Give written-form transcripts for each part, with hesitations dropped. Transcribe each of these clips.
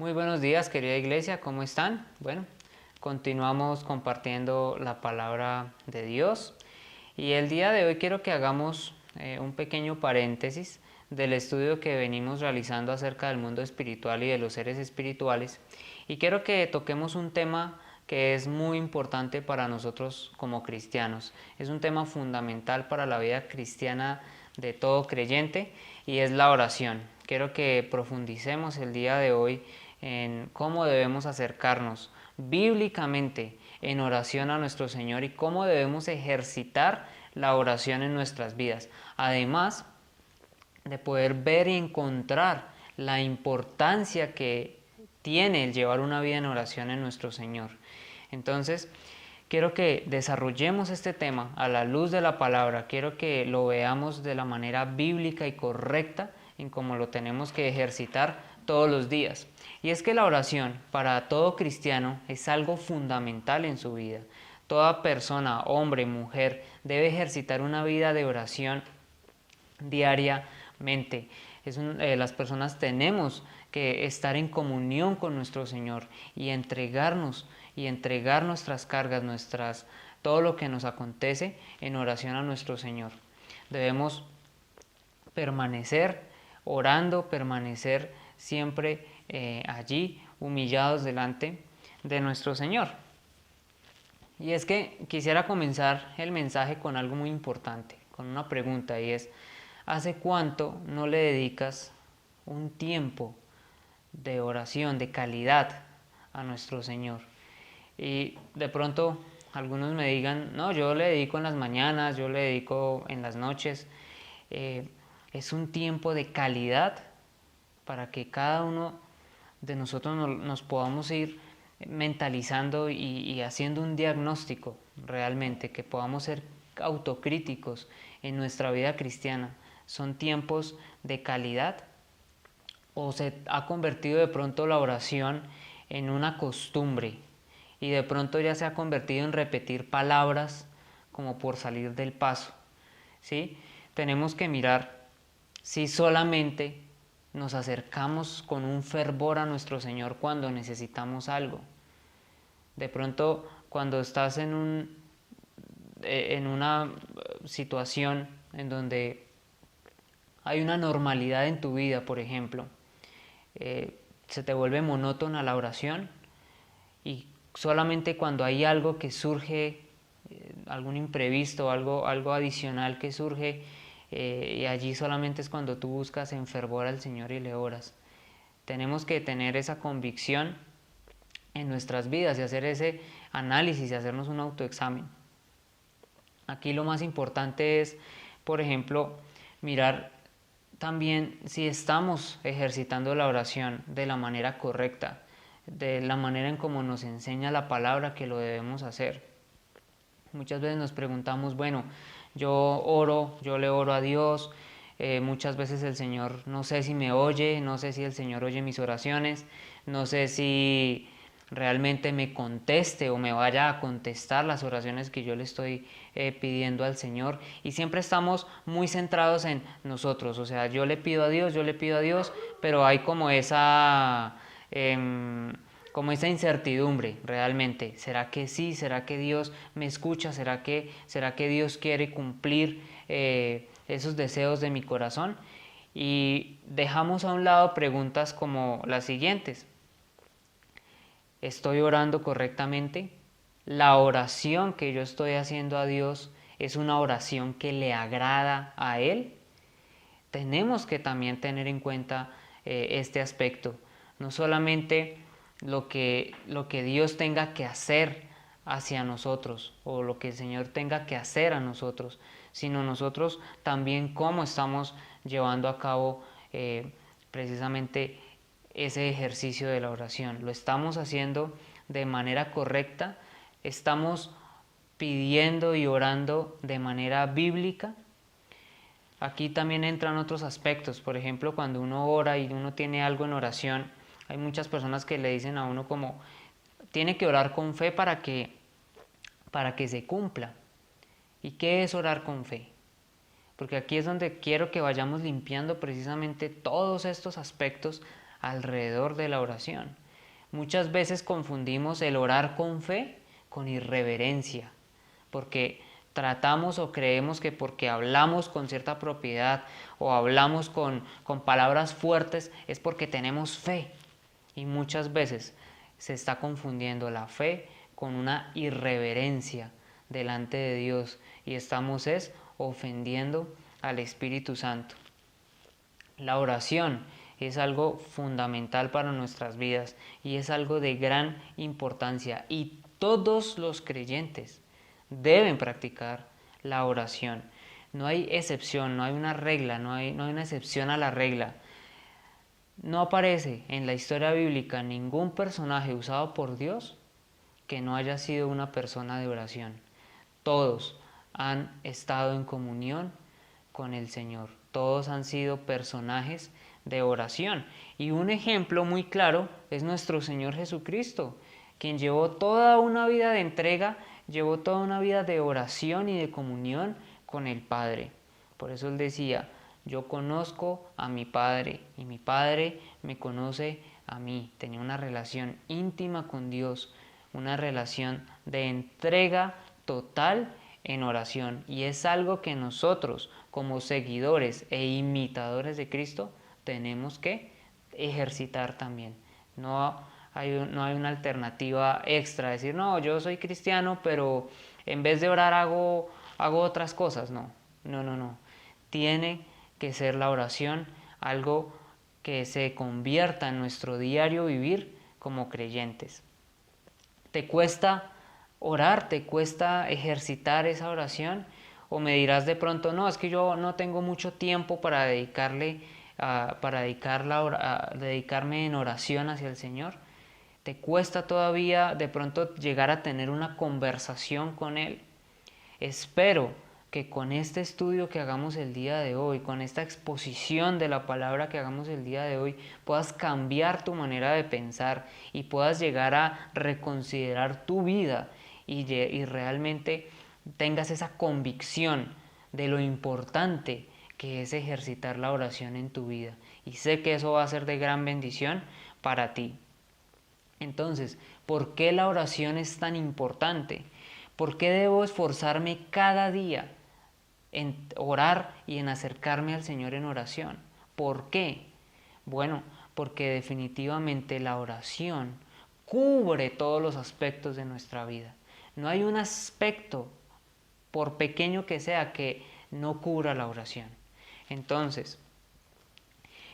Muy buenos días, querida iglesia, ¿cómo están? Bueno, continuamos compartiendo la palabra de Dios y el día de hoy quiero que hagamos un pequeño paréntesis del estudio que venimos realizando acerca del mundo espiritual y de los seres espirituales, y quiero que toquemos un tema que es muy importante para nosotros como cristianos. Es un tema fundamental para la vida cristiana de todo creyente, y es la oración. Quiero que profundicemos el día de hoy en cómo debemos acercarnos bíblicamente en oración a nuestro Señor y cómo debemos ejercitar la oración en nuestras vidas. Además de poder ver y encontrar la importancia que tiene el llevar una vida en oración en nuestro Señor. Entonces, quiero que desarrollemos este tema a la luz de la palabra. Quiero que lo veamos de la manera bíblica y correcta en cómo lo tenemos que ejercitar todos los días. Y es que la oración para todo cristiano es algo fundamental en su vida. Toda persona, hombre, mujer, debe ejercitar una vida de oración diariamente. Las personas tenemos que estar en comunión con nuestro Señor y entregarnos y entregar nuestras cargas, todo lo que nos acontece en oración a nuestro Señor. Debemos permanecer orando, permanecer siempre allí humillados delante de nuestro Señor. Y es que quisiera comenzar el mensaje con algo muy importante, con una pregunta, y es: ¿hace cuánto no le dedicas un tiempo de oración, de calidad a nuestro Señor? Y de pronto algunos me digan: no, yo le dedico en las mañanas, yo le dedico en las noches. Es un tiempo de calidad para que cada uno de nosotros nos podamos ir mentalizando y haciendo un diagnóstico realmente, que podamos ser autocríticos en nuestra vida cristiana. ¿Son tiempos de calidad o se ha convertido de pronto la oración en una costumbre y de pronto ya se ha convertido en repetir palabras como por salir del paso? ¿Sí? Tenemos que mirar si solamente nos acercamos con un fervor a nuestro Señor cuando necesitamos algo. De pronto, cuando estás en una situación en donde hay una normalidad en tu vida, por ejemplo, se te vuelve monótona la oración, y solamente cuando hay algo que surge, algún imprevisto, algo adicional que surge, y allí solamente es cuando tú buscas en fervor al Señor y le oras. Tenemos que tener esa convicción en nuestras vidas y hacer ese análisis y hacernos un autoexamen. Aquí lo más importante es, por ejemplo, mirar también si estamos ejercitando la oración de la manera correcta, de la manera en cómo nos enseña la palabra que lo debemos hacer. Muchas veces nos preguntamos: bueno, yo le oro a Dios, muchas veces el Señor no sé si me oye, no sé si el Señor oye mis oraciones, no sé si realmente me conteste o me vaya a contestar las oraciones que yo le estoy pidiendo al Señor. Y siempre estamos muy centrados en nosotros, o sea, yo le pido a Dios, pero hay como como esa incertidumbre realmente. ¿Será que sí? ¿Será que Dios me escucha? ¿Será que Dios quiere cumplir esos deseos de mi corazón? Y dejamos a un lado preguntas como las siguientes: ¿estoy orando correctamente? ¿La oración que yo estoy haciendo a Dios es una oración que le agrada a Él? Tenemos que también tener en cuenta este aspecto. No solamente lo que Dios tenga que hacer hacia nosotros, o lo que el Señor tenga que hacer a nosotros, sino nosotros también cómo estamos llevando a cabo precisamente ese ejercicio de la oración. ¿Lo estamos haciendo de manera correcta? ¿Estamos pidiendo y orando de manera bíblica? Aquí también entran otros aspectos. Por ejemplo, cuando uno ora y uno tiene algo en oración, hay muchas personas que le dicen a uno como: tiene que orar con fe para que se cumpla. ¿Y qué es orar con fe? Porque aquí es donde quiero que vayamos limpiando precisamente todos estos aspectos alrededor de la oración. Muchas veces confundimos el orar con fe con irreverencia, porque tratamos o creemos que porque hablamos con cierta propiedad o hablamos con palabras fuertes es porque tenemos fe. Y muchas veces se está confundiendo la fe con una irreverencia delante de Dios y estamos ofendiendo al Espíritu Santo. La oración es algo fundamental para nuestras vidas y es algo de gran importancia y todos los creyentes deben practicar la oración. No hay excepción, no hay una regla, no hay una excepción a la regla. No aparece en la historia bíblica ningún personaje usado por Dios que no haya sido una persona de oración. Todos han estado en comunión con el Señor. Todos han sido personajes de oración. Y un ejemplo muy claro es nuestro Señor Jesucristo, quien llevó toda una vida de entrega, llevó toda una vida de oración y de comunión con el Padre. Por eso Él decía: yo conozco a mi Padre y mi Padre me conoce a mí. Tenía una relación íntima con Dios, una relación de entrega total en oración. Y es algo que nosotros, como seguidores e imitadores de Cristo, tenemos que ejercitar también. No hay una alternativa extra, decir, no, yo soy cristiano, pero en vez de orar hago otras cosas. No. Tiene que ser la oración algo que se convierta en nuestro diario vivir como creyentes. ¿Te cuesta orar? ¿Te cuesta ejercitar esa oración? O me dirás de pronto, no, es que yo no tengo mucho tiempo para dedicarme en oración hacia el Señor. ¿Te cuesta todavía de pronto llegar a tener una conversación con Él? Espero que con este estudio que hagamos el día de hoy, con esta exposición de la palabra que hagamos el día de hoy, puedas cambiar tu manera de pensar y puedas llegar a reconsiderar tu vida y realmente tengas esa convicción de lo importante que es ejercitar la oración en tu vida. Y sé que eso va a ser de gran bendición para ti. Entonces, ¿por qué la oración es tan importante? ¿Por qué debo esforzarme cada día en orar y en acercarme al Señor en oración? ¿Por qué? Bueno, porque definitivamente la oración cubre todos los aspectos de nuestra vida. No hay un aspecto, por pequeño que sea, que no cubra la oración. Entonces,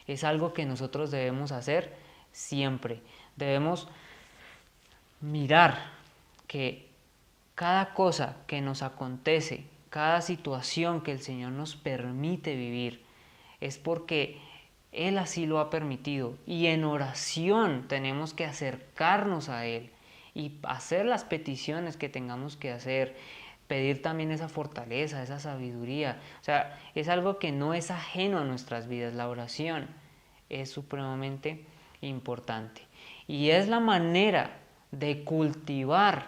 es algo que nosotros debemos hacer siempre. Debemos mirar que cada cosa que nos acontece, cada situación que el Señor nos permite vivir, es porque Él así lo ha permitido. Y en oración tenemos que acercarnos a Él y hacer las peticiones que tengamos que hacer, pedir también esa fortaleza, esa sabiduría. O sea, es algo que no es ajeno a nuestras vidas. La oración es supremamente importante. Y es la manera de cultivar,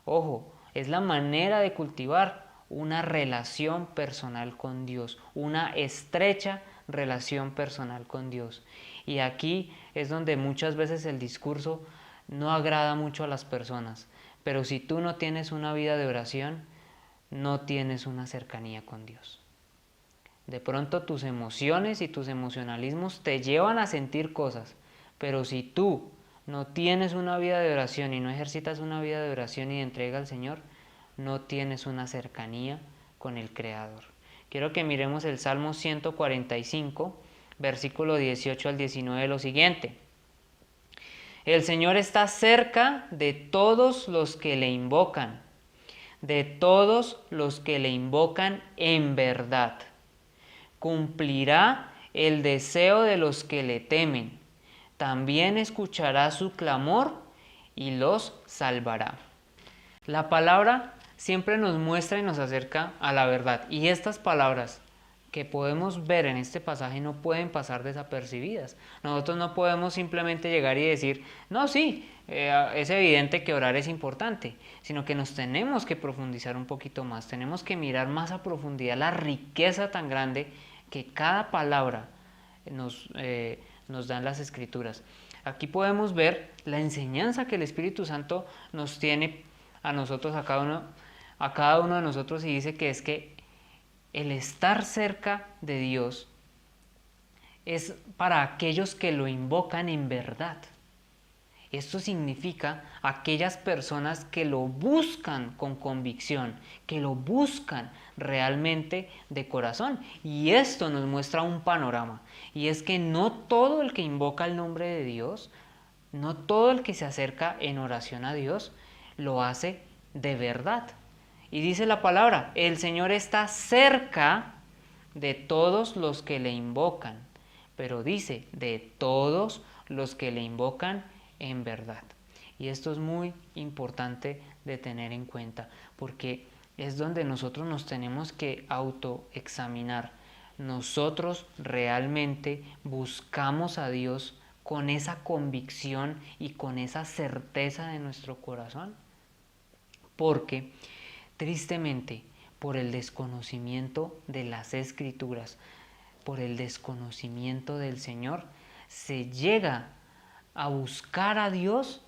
ojo, es la manera de cultivar una relación personal con Dios, una estrecha relación personal con Dios. Y aquí es donde muchas veces el discurso no agrada mucho a las personas, pero si tú no tienes una vida de oración, no tienes una cercanía con Dios. De pronto tus emociones y tus emocionalismos te llevan a sentir cosas, pero si tú no tienes una vida de oración y no ejercitas una vida de oración y de entrega al Señor, no tienes una cercanía con el Creador. Quiero que miremos el Salmo 145, versículo 18 al 19, lo siguiente. El Señor está cerca de todos los que le invocan, de todos los que le invocan en verdad. Cumplirá el deseo de los que le temen. También escuchará su clamor y los salvará. La palabra siempre nos muestra y nos acerca a la verdad. Y estas palabras que podemos ver en este pasaje no pueden pasar desapercibidas. Nosotros no podemos simplemente llegar y decir, no, sí, es evidente que orar es importante, sino que nos tenemos que profundizar un poquito más, tenemos que mirar más a profundidad la riqueza tan grande que cada palabra nos nos dan las Escrituras. Aquí podemos ver la enseñanza que el Espíritu Santo nos tiene a nosotros, a cada uno de nosotros, y dice que es que el estar cerca de Dios es para aquellos que lo invocan en verdad. Esto significa aquellas personas que lo buscan con convicción, que lo buscan realmente de corazón. Y esto nos muestra un panorama, y es que no todo el que invoca el nombre de Dios, no todo el que se acerca en oración a Dios, lo hace de verdad. Y dice la palabra, el Señor está cerca de todos los que le invocan, pero dice, de todos los que le invocan en verdad. Y esto es muy importante de tener en cuenta, porque es donde nosotros nos tenemos que autoexaminar. Nosotros realmente buscamos a Dios con esa convicción y con esa certeza de nuestro corazón, porque tristemente por el desconocimiento de las Escrituras, por el desconocimiento del Señor, se llega a buscar a Dios,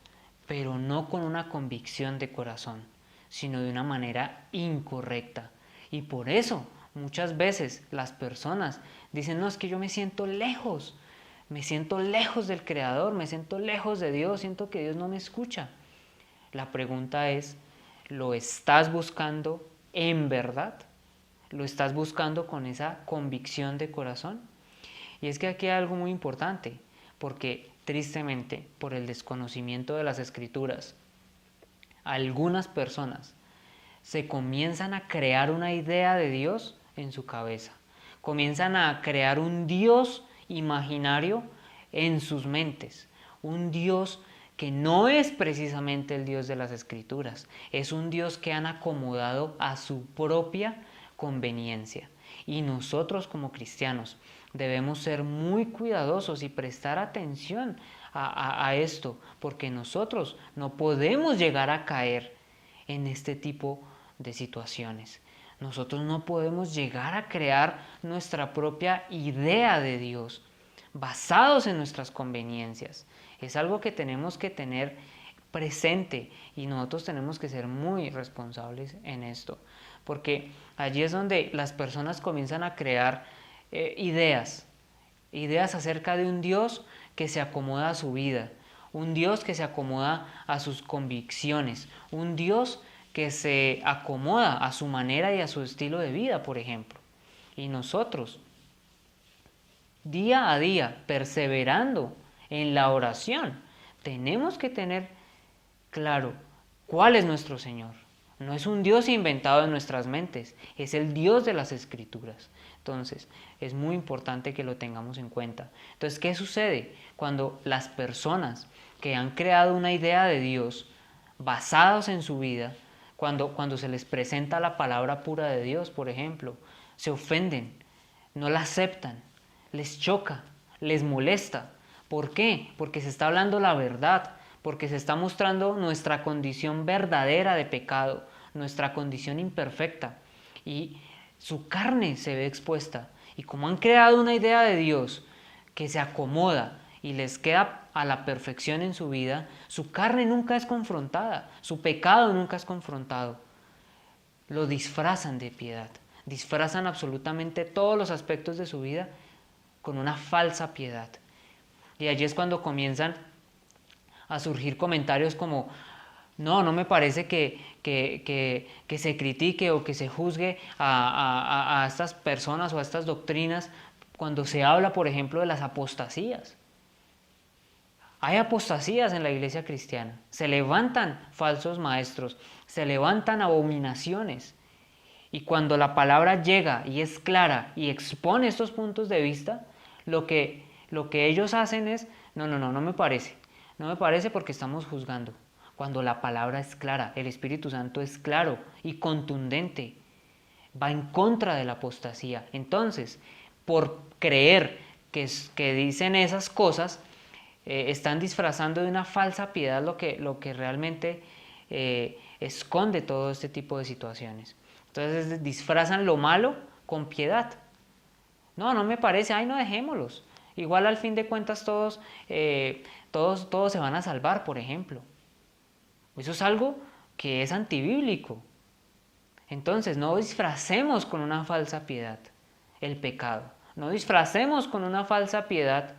pero no con una convicción de corazón, sino de una manera incorrecta. Y por eso muchas veces las personas dicen, no, es que yo me siento lejos del Creador, me siento lejos de Dios, siento que Dios no me escucha. La pregunta es, ¿lo estás buscando en verdad? ¿Lo estás buscando con esa convicción de corazón? Y es que aquí hay algo muy importante, porque tristemente, por el desconocimiento de las Escrituras, algunas personas se comienzan a crear una idea de Dios en su cabeza. Comienzan a crear un Dios imaginario en sus mentes. Un Dios que no es precisamente el Dios de las Escrituras. Es un Dios que han acomodado a su propia conveniencia. Y nosotros como cristianos debemos ser muy cuidadosos y prestar atención a esto, porque nosotros no podemos llegar a caer en este tipo de situaciones. Nosotros no podemos llegar a crear nuestra propia idea de Dios basados en nuestras conveniencias. Es algo que tenemos que tener presente y nosotros tenemos que ser muy responsables en esto, porque allí es donde las personas comienzan a crear ideas acerca de un Dios que se acomoda a su vida, un Dios que se acomoda a sus convicciones, un Dios que se acomoda a su manera y a su estilo de vida, por ejemplo. Y nosotros, día a día, perseverando en la oración, tenemos que tener claro cuál es nuestro Señor. No es un Dios inventado en nuestras mentes, es el Dios de las Escrituras. Entonces, es muy importante que lo tengamos en cuenta. Entonces, ¿qué sucede cuando las personas que han creado una idea de Dios basados en su vida, cuando se les presenta la palabra pura de Dios, por ejemplo, se ofenden, no la aceptan, les choca, les molesta? ¿Por qué? Porque se está hablando la verdad, porque se está mostrando nuestra condición verdadera de pecado, nuestra condición imperfecta, y su carne se ve expuesta. Y como han creado una idea de Dios que se acomoda y les queda a la perfección en su vida, su carne nunca es confrontada, su pecado nunca es confrontado. Lo disfrazan de piedad, disfrazan absolutamente todos los aspectos de su vida con una falsa piedad. Y allí es cuando comienzan a surgir comentarios como, no me parece que se critique o que se juzgue a estas personas o a estas doctrinas cuando se habla, por ejemplo, de las apostasías. Hay apostasías en la iglesia cristiana, se levantan falsos maestros, se levantan abominaciones. Y cuando la palabra llega y es clara y expone estos puntos de vista, lo que ellos hacen es, no me parece. No me parece porque estamos juzgando. Cuando la palabra es clara, el Espíritu Santo es claro y contundente, va en contra de la apostasía. Entonces, por creer que dicen esas cosas, están disfrazando de una falsa piedad lo que realmente esconde todo este tipo de situaciones. Entonces disfrazan lo malo con piedad. No me parece, no dejémoslos. Igual al fin de cuentas todos se van a salvar, por ejemplo. Eso es algo que es antibíblico. Entonces, no disfracemos con una falsa piedad el pecado. No disfracemos con una falsa piedad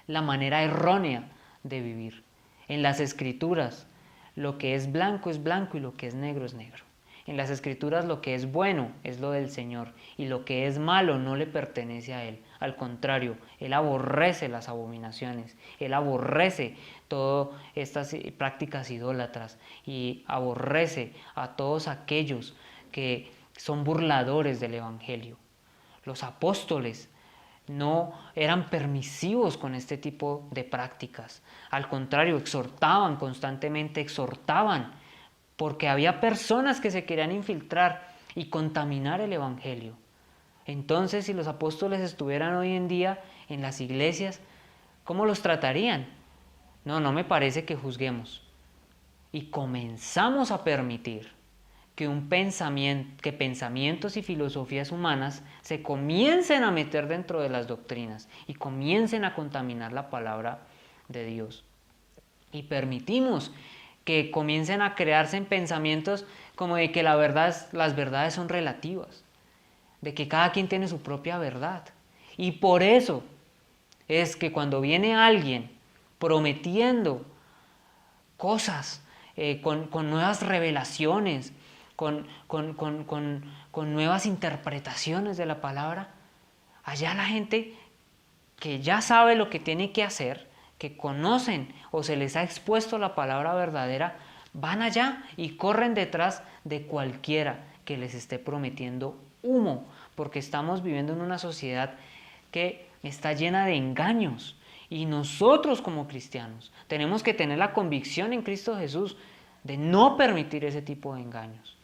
la manera errónea de vivir. En las Escrituras, lo que es blanco y lo que es negro es negro. En las Escrituras lo que es bueno es lo del Señor y lo que es malo no le pertenece a Él. Al contrario, Él aborrece las abominaciones, Él aborrece todas estas prácticas idólatras y aborrece a todos aquellos que son burladores del Evangelio. Los apóstoles no eran permisivos con este tipo de prácticas. Al contrario, exhortaban constantemente, porque había personas que se querían infiltrar y contaminar el Evangelio. Entonces, si los apóstoles estuvieran hoy en día en las iglesias, ¿cómo los tratarían? No me parece que juzguemos. Y comenzamos a permitir que pensamientos y filosofías humanas se comiencen a meter dentro de las doctrinas y comiencen a contaminar la palabra de Dios. Y permitimos que comiencen a crearse en pensamientos como de que las verdades son relativas, de que cada quien tiene su propia verdad. Y por eso es que cuando viene alguien prometiendo cosas, con nuevas revelaciones, con nuevas interpretaciones de la palabra, allá la gente que ya sabe lo que tiene que hacer, que conocen o se les ha expuesto la palabra verdadera, van allá y corren detrás de cualquiera que les esté prometiendo humo, porque estamos viviendo en una sociedad que está llena de engaños. Y nosotros como cristianos tenemos que tener la convicción en Cristo Jesús de no permitir ese tipo de engaños.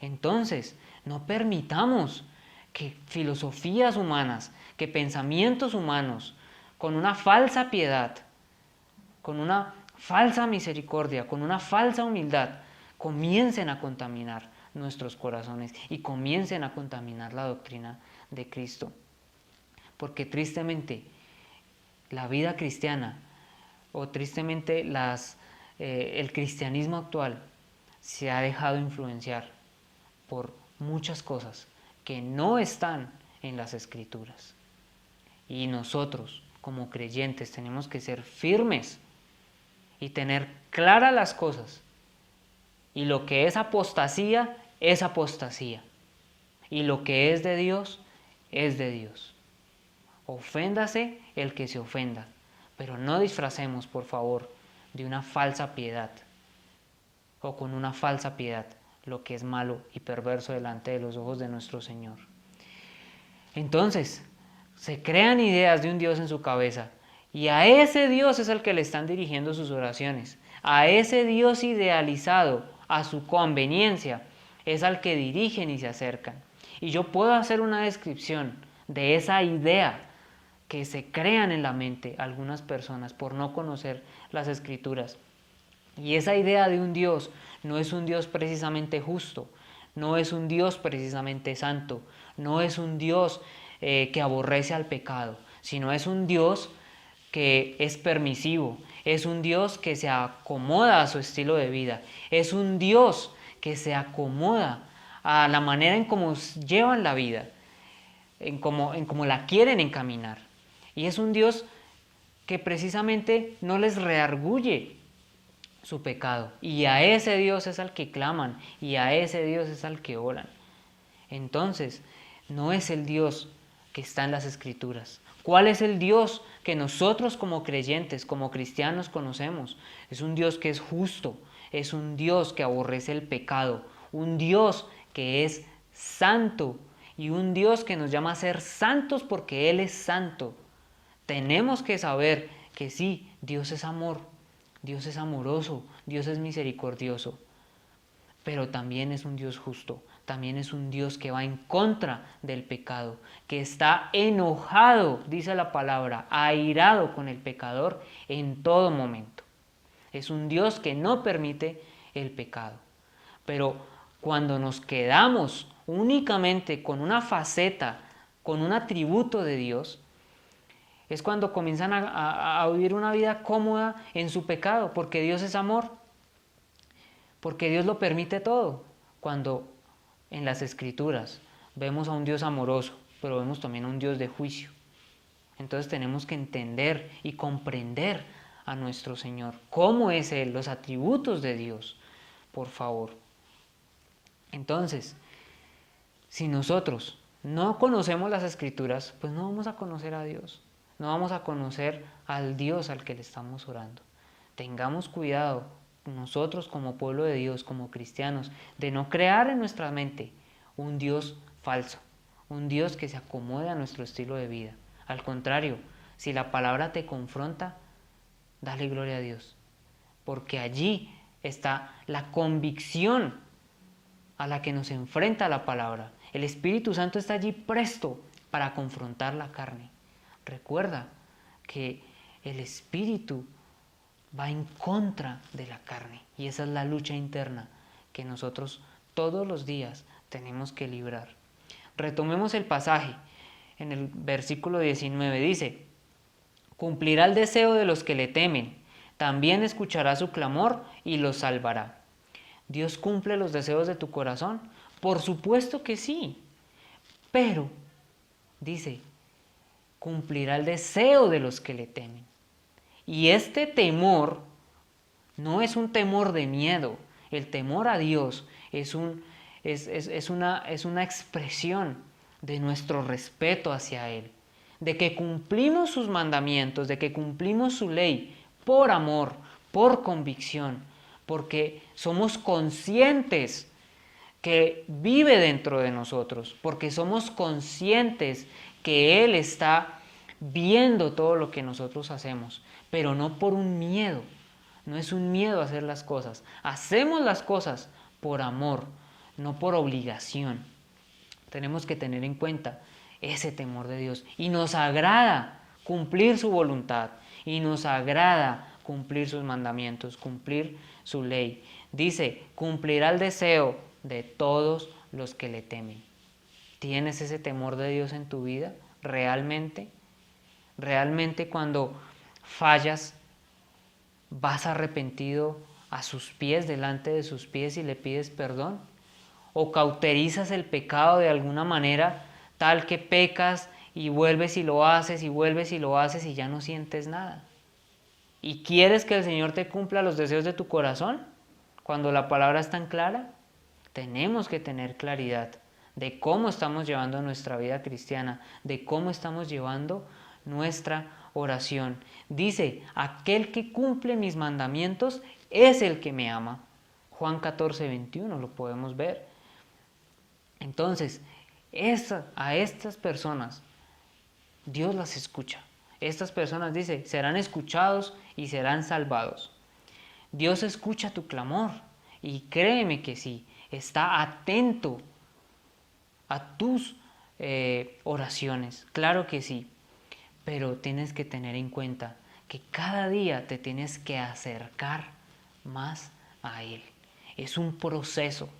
Entonces, no permitamos que filosofías humanas, que pensamientos humanos, con una falsa piedad, con una falsa misericordia, con una falsa humildad, comiencen a contaminar nuestros corazones y comiencen a contaminar la doctrina de Cristo. Porque tristemente, la vida cristiana o tristemente el cristianismo actual se ha dejado influenciar por muchas cosas que no están en las Escrituras. Y nosotros, como creyentes, tenemos que ser firmes y tener claras las cosas. Y lo que es apostasía, es apostasía. Y lo que es de Dios, es de Dios. Oféndase el que se ofenda, pero no disfracemos, por favor, de una falsa piedad o con una falsa piedad lo que es malo y perverso delante de los ojos de nuestro Señor. Entonces, se crean ideas de un Dios en su cabeza y a ese Dios es al que le están dirigiendo sus oraciones. A ese Dios idealizado, a su conveniencia, es al que dirigen y se acercan. Y yo puedo hacer una descripción de esa idea que se crean en la mente algunas personas por no conocer las Escrituras. Y esa idea de un Dios no es un Dios precisamente justo, no es un Dios precisamente santo, no es un Dios que aborrece al pecado, sino es un Dios que es permisivo, es un Dios que se acomoda a su estilo de vida, es un Dios que se acomoda a la manera en cómo llevan la vida, en cómo la quieren encaminar. Y es un Dios que precisamente no les redarguye su pecado. Y a ese Dios es al que claman y a ese Dios es al que oran. Entonces, no es el Dios que está en las Escrituras. ¿Cuál es el Dios que nosotros como creyentes, como cristianos conocemos? Es un Dios que es justo, es un Dios que aborrece el pecado, un Dios que es santo y un Dios que nos llama a ser santos porque Él es santo. Tenemos que saber que sí, Dios es amor, Dios es amoroso, Dios es misericordioso, pero también es un Dios justo, también es un Dios que va en contra del pecado, que está enojado, dice la palabra, airado con el pecador en todo momento. Es un Dios que no permite el pecado. Pero cuando nos quedamos únicamente con una faceta, con un atributo de Dios, Es cuando comienzan a vivir una vida cómoda en su pecado, porque Dios es amor, porque Dios lo permite todo. Cuando en las Escrituras vemos a un Dios amoroso, pero vemos también a un Dios de juicio. Entonces tenemos que entender y comprender a nuestro Señor, cómo es Él, los atributos de Dios, por favor. Entonces, si nosotros no conocemos las Escrituras, pues no vamos a conocer a Dios, no vamos a conocer al Dios al que le estamos orando. Tengamos cuidado nosotros como pueblo de Dios, como cristianos, de no crear en nuestra mente un Dios falso, un Dios que se acomode a nuestro estilo de vida. Al contrario, si la palabra te confronta, dale gloria a Dios, porque allí está la convicción a la que nos enfrenta la palabra. El Espíritu Santo está allí presto para confrontar la carne. Recuerda que el Espíritu va en contra de la carne y esa es la lucha interna que nosotros todos los días tenemos que librar. Retomemos el pasaje. En el versículo 19 dice: cumplirá el deseo de los que le temen, también escuchará su clamor y los salvará. ¿Dios cumple los deseos de tu corazón? Por supuesto que sí, pero dice, cumplirá el deseo de los que le temen. Y este temor no es un temor de miedo, el temor a Dios es una expresión de nuestro respeto hacia Él, de que cumplimos sus mandamientos, de que cumplimos su ley por amor, por convicción, porque somos conscientes que vive dentro de nosotros, porque somos conscientes que Él está viendo todo lo que nosotros hacemos, pero no por un miedo, no es un miedo a hacer las cosas, hacemos las cosas por amor, no por obligación. Tenemos que tener en cuenta ese temor de Dios y nos agrada cumplir su voluntad y nos agrada cumplir sus mandamientos, cumplir su ley. Dice, cumplirá el deseo de todos los que le temen. ¿Tienes ese temor de Dios en tu vida? ¿Realmente? ¿Realmente cuando fallas vas arrepentido a sus pies, delante de sus pies y le pides perdón? ¿O cauterizas el pecado de alguna manera tal que pecas y vuelves y lo haces y vuelves y lo haces y ya no sientes nada? ¿Y quieres que el Señor te cumpla los deseos de tu corazón cuando la palabra es tan clara? Tenemos que tener claridad de cómo estamos llevando nuestra vida cristiana, de cómo estamos llevando nuestra oración. Dice, aquel que cumple mis mandamientos es el que me ama. Juan 14:21 lo podemos ver. Entonces, a estas personas Dios las escucha. Estas personas, dice, serán escuchados y serán salvados. Dios escucha tu clamor y créeme que sí, está atento a tus oraciones, claro que sí, pero tienes que tener en cuenta que cada día te tienes que acercar más a Él. Es un proceso,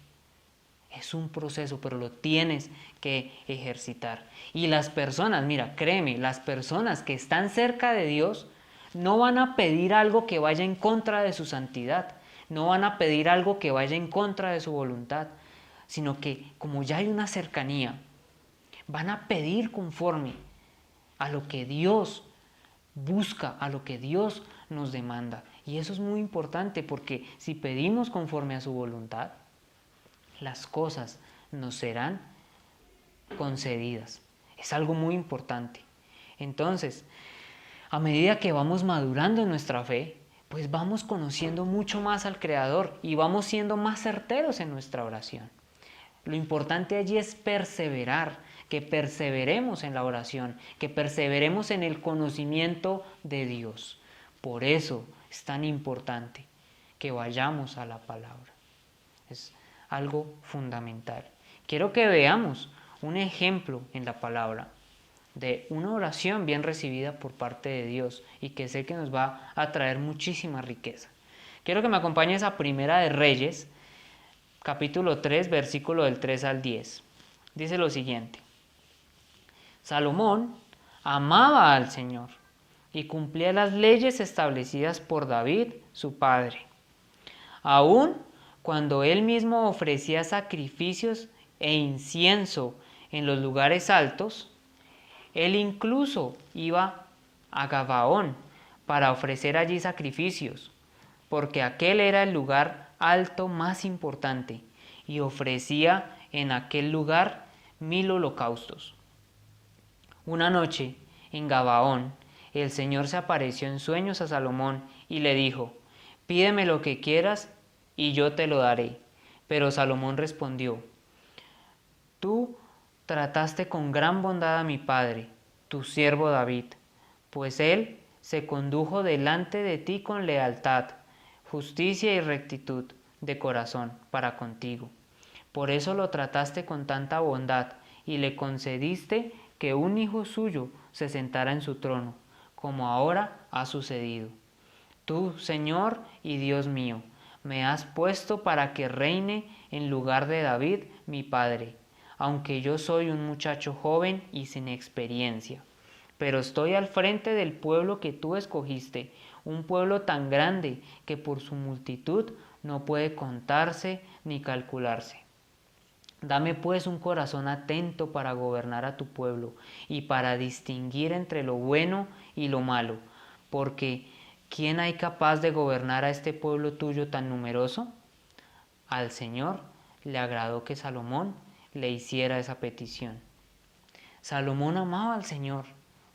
pero lo tienes que ejercitar. Y las personas, mira, créeme, las personas que están cerca de Dios no van a pedir algo que vaya en contra de su santidad, no van a pedir algo que vaya en contra de su voluntad, sino que como ya hay una cercanía, van a pedir conforme a lo que Dios busca, a lo que Dios nos demanda. Y eso es muy importante porque si pedimos conforme a su voluntad, las cosas nos serán concedidas. Es algo muy importante. Entonces, a medida que vamos madurando en nuestra fe, pues vamos conociendo mucho más al Creador y vamos siendo más certeros en nuestra oración. Lo importante allí es perseverar, que perseveremos en la oración, que perseveremos en el conocimiento de Dios. Por eso es tan importante que vayamos a la palabra. Es algo fundamental. Quiero que veamos un ejemplo en la palabra de una oración bien recibida por parte de Dios y que sé que nos va a traer muchísima riqueza. Quiero que me acompañes a Primera de Reyes, capítulo 3, versículo del 3 al 10. Dice lo siguiente: Salomón amaba al Señor y cumplía las leyes establecidas por David, su padre. Aun cuando él mismo ofrecía sacrificios e incienso en los lugares altos, él incluso iba a Gabaón para ofrecer allí sacrificios, porque aquel era el lugar alto más importante y ofrecía en aquel lugar 1000 holocaustos. Una noche, en Gabaón, el Señor se apareció en sueños a Salomón y le dijo: pídeme lo que quieras y yo te lo daré. Pero Salomón respondió: tú trataste con gran bondad a mi padre, tu siervo David, pues él se condujo delante de ti con lealtad, justicia y rectitud de corazón para contigo. Por eso lo trataste con tanta bondad y le concediste que un hijo suyo se sentara en su trono, como ahora ha sucedido. Tú, Señor y Dios mío, me has puesto para que reine en lugar de David, mi padre, aunque yo soy un muchacho joven y sin experiencia. Pero estoy al frente del pueblo que tú escogiste, un pueblo tan grande que por su multitud no puede contarse ni calcularse. Dame pues un corazón atento para gobernar a tu pueblo y para distinguir entre lo bueno y lo malo, porque ¿quién hay capaz de gobernar a este pueblo tuyo tan numeroso? Al Señor le agradó que Salomón le hiciera esa petición. Salomón amaba al Señor,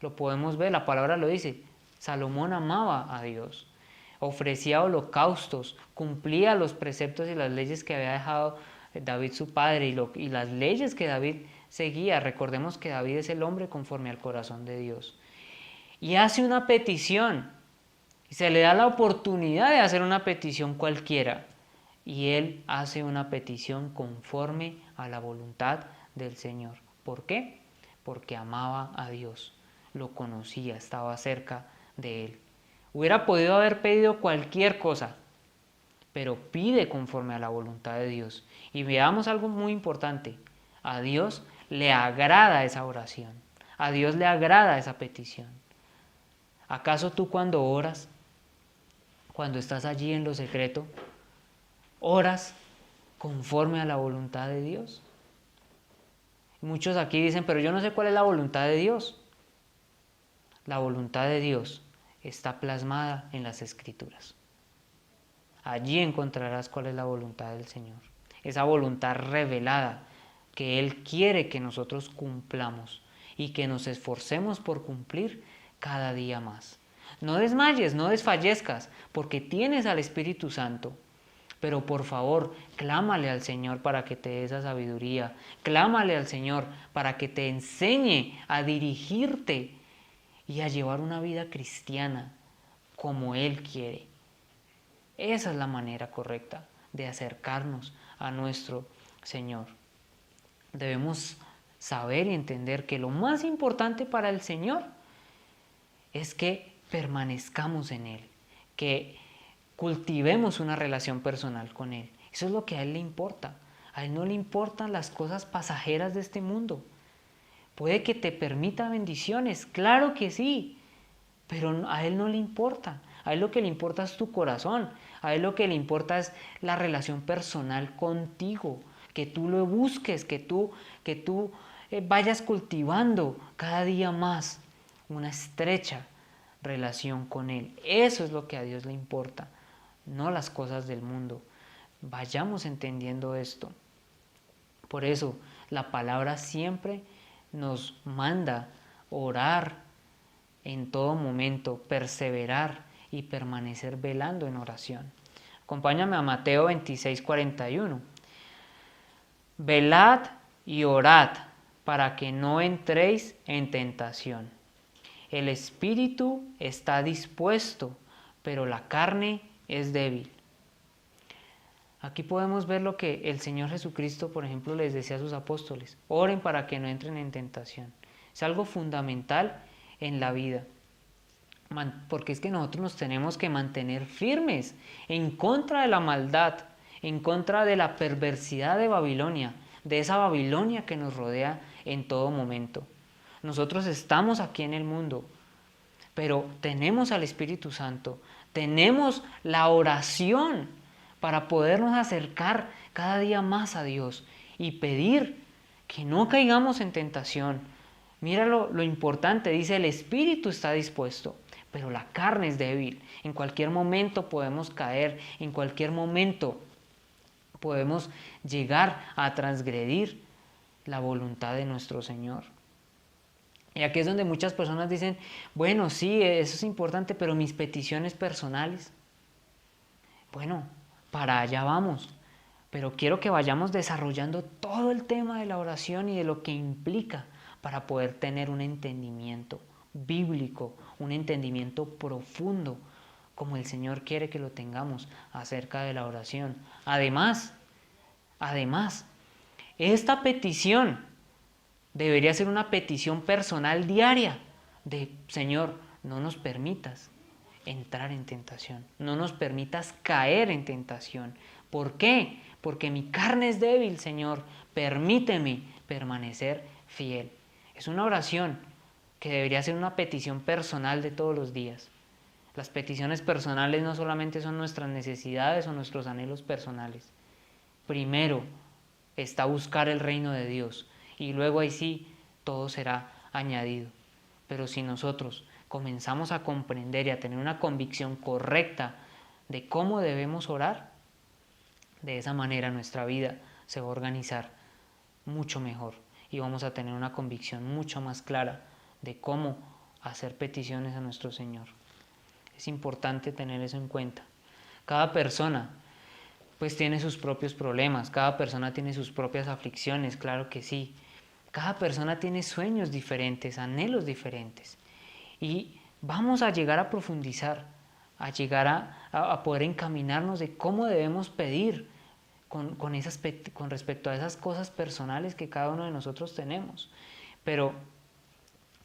lo podemos ver, la palabra lo dice. Salomón amaba a Dios, ofrecía holocaustos, cumplía los preceptos y las leyes que había dejado David su padre y las leyes que David seguía. Recordemos que David es el hombre conforme al corazón de Dios. Y hace una petición, y se le da la oportunidad de hacer una petición cualquiera. Y él hace una petición conforme a la voluntad del Señor. ¿Por qué? Porque amaba a Dios, lo conocía, estaba cerca de él. Hubiera podido haber pedido cualquier cosa, pero pide conforme a la voluntad de Dios. Y veamos algo muy importante. A Dios le agrada esa oración. A Dios le agrada esa petición. ¿Acaso tú cuando oras, cuando estás allí en lo secreto, oras conforme a la voluntad de Dios? Muchos aquí dicen, pero yo no sé cuál es la voluntad de Dios. La voluntad de Dios está plasmada en las Escrituras. Allí encontrarás cuál es la voluntad del Señor. Esa voluntad revelada que Él quiere que nosotros cumplamos y que nos esforcemos por cumplir cada día más. No desmayes, no desfallezcas, porque tienes al Espíritu Santo. Pero por favor, clámale al Señor para que te dé esa sabiduría. Clámale al Señor para que te enseñe a dirigirte y a llevar una vida cristiana como Él quiere. Esa es la manera correcta de acercarnos a nuestro Señor. Debemos saber y entender que lo más importante para el Señor es que permanezcamos en Él, que cultivemos una relación personal con Él. Eso es lo que a Él le importa. A Él no le importan las cosas pasajeras de este mundo. Puede que te permita bendiciones, claro que sí, pero a Él no le importa. A Él lo que le importa es tu corazón. A Él lo que le importa es la relación personal contigo, que tú lo busques, que tú vayas cultivando cada día más una estrecha relación con Él. Eso es lo que a Dios le importa, no las cosas del mundo. Vayamos entendiendo esto. Por eso la palabra siempre nos manda orar en todo momento, perseverar y permanecer velando en oración. Acompáñame a Mateo 26:41. Velad y orad para que no entréis en tentación. El espíritu está dispuesto, pero la carne es débil. Aquí podemos ver lo que el Señor Jesucristo, por ejemplo, les decía a sus apóstoles: oren para que no entren en tentación. Es algo fundamental en la vida, porque es que nosotros nos tenemos que mantener firmes en contra de la maldad, en contra de la perversidad de Babilonia, de esa Babilonia que nos rodea en todo momento. Nosotros estamos aquí en el mundo, pero tenemos al Espíritu Santo, tenemos la oración para podernos acercar cada día más a Dios y pedir que no caigamos en tentación. Mira lo importante, dice el Espíritu está dispuesto, pero la carne es débil. En cualquier momento podemos caer, en cualquier momento podemos llegar a transgredir la voluntad de nuestro Señor. Y aquí es donde muchas personas dicen, bueno, sí, eso es importante, pero mis peticiones personales. Bueno, para allá vamos, pero quiero que vayamos desarrollando todo el tema de la oración y de lo que implica para poder tener un entendimiento bíblico, un entendimiento profundo, como el Señor quiere que lo tengamos acerca de la oración. Además, esta petición debería ser una petición personal diaria de, Señor, no nos permitas entrar en tentación, no nos permitas caer en tentación. ¿Por qué? Porque mi carne es débil, Señor, permíteme permanecer fiel. Es una oración que debería ser una petición personal de todos los días. Las peticiones personales no solamente son nuestras necesidades o nuestros anhelos personales. Primero está buscar el reino de Dios y luego ahí sí todo será añadido. Pero si nosotros comenzamos a comprender y a tener una convicción correcta de cómo debemos orar, de esa manera nuestra vida se va a organizar mucho mejor y vamos a tener una convicción mucho más clara de cómo hacer peticiones a nuestro Señor. Es importante tener eso en cuenta. Cada persona pues tiene sus propios problemas, cada persona tiene sus propias aflicciones, claro que sí. Cada persona tiene sueños diferentes, anhelos diferentes. Y vamos a llegar a profundizar, a llegar a poder encaminarnos de cómo debemos pedir con respecto a esas cosas personales que cada uno de nosotros tenemos. Pero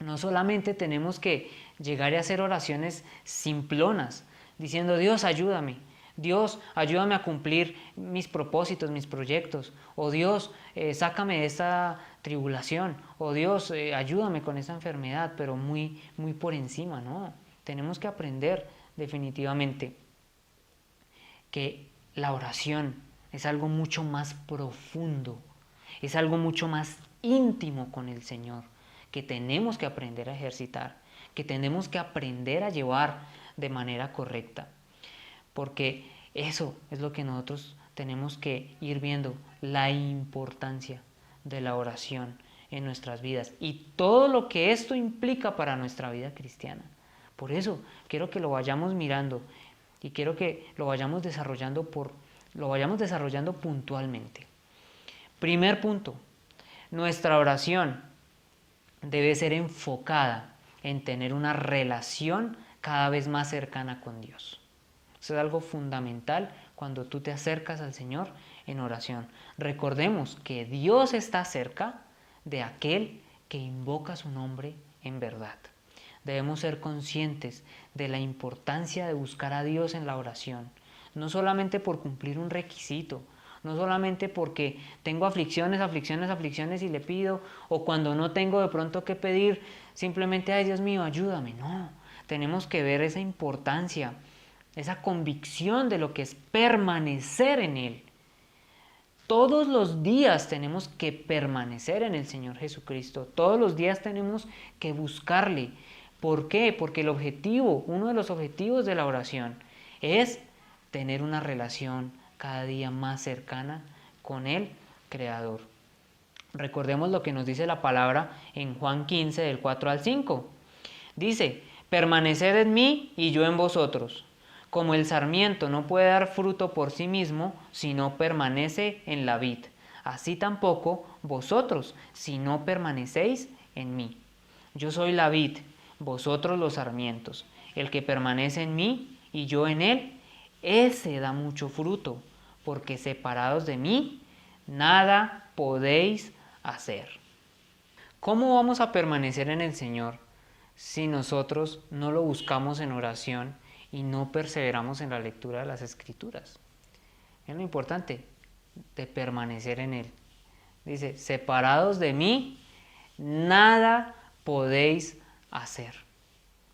no solamente tenemos que llegar a hacer oraciones simplonas, diciendo Dios ayúdame, Dios ayúdame a cumplir mis propósitos, mis proyectos, o Dios sácame de esta tribulación, o Dios ayúdame con esta enfermedad, pero muy por encima, ¿no? Tenemos que aprender definitivamente que la oración es algo mucho más profundo, es algo mucho más íntimo con el Señor, que tenemos que aprender a ejercitar, que tenemos que aprender a llevar de manera correcta. Porque eso es lo que nosotros tenemos que ir viendo, la importancia de la oración en nuestras vidas y todo lo que esto implica para nuestra vida cristiana. Por eso quiero que lo vayamos mirando y quiero que lo vayamos desarrollando puntualmente. Primer punto, nuestra oración debe ser enfocada en tener una relación cada vez más cercana con Dios. Eso es algo fundamental cuando tú te acercas al Señor en oración. Recordemos que Dios está cerca de aquel que invoca su nombre en verdad. Debemos ser conscientes de la importancia de buscar a Dios en la oración, no solamente por cumplir un requisito, no solamente porque tengo aflicciones y le pido, o cuando no tengo de pronto que pedir, simplemente, ay Dios mío, ayúdame. No, tenemos que ver esa importancia, esa convicción de lo que es permanecer en Él. Todos los días tenemos que permanecer en el Señor Jesucristo, todos los días tenemos que buscarle. ¿Por qué? Porque uno de los objetivos de la oración es tener una relación cada día más cercana con el Creador. Recordemos lo que nos dice la palabra en Juan 15, del 4 al 5. Dice, permaneced en mí y yo en vosotros. Como el sarmiento no puede dar fruto por sí mismo si no permanece en la vid, así tampoco vosotros si no permanecéis en mí. Yo soy la vid, vosotros los sarmientos. El que permanece en mí y yo en él, ese da mucho fruto, porque separados de mí, nada podéis hacer. ¿Cómo vamos a permanecer en el Señor si nosotros no lo buscamos en oración y no perseveramos en la lectura de las Escrituras? Es lo importante de permanecer en Él. Dice, separados de mí, nada podéis hacer.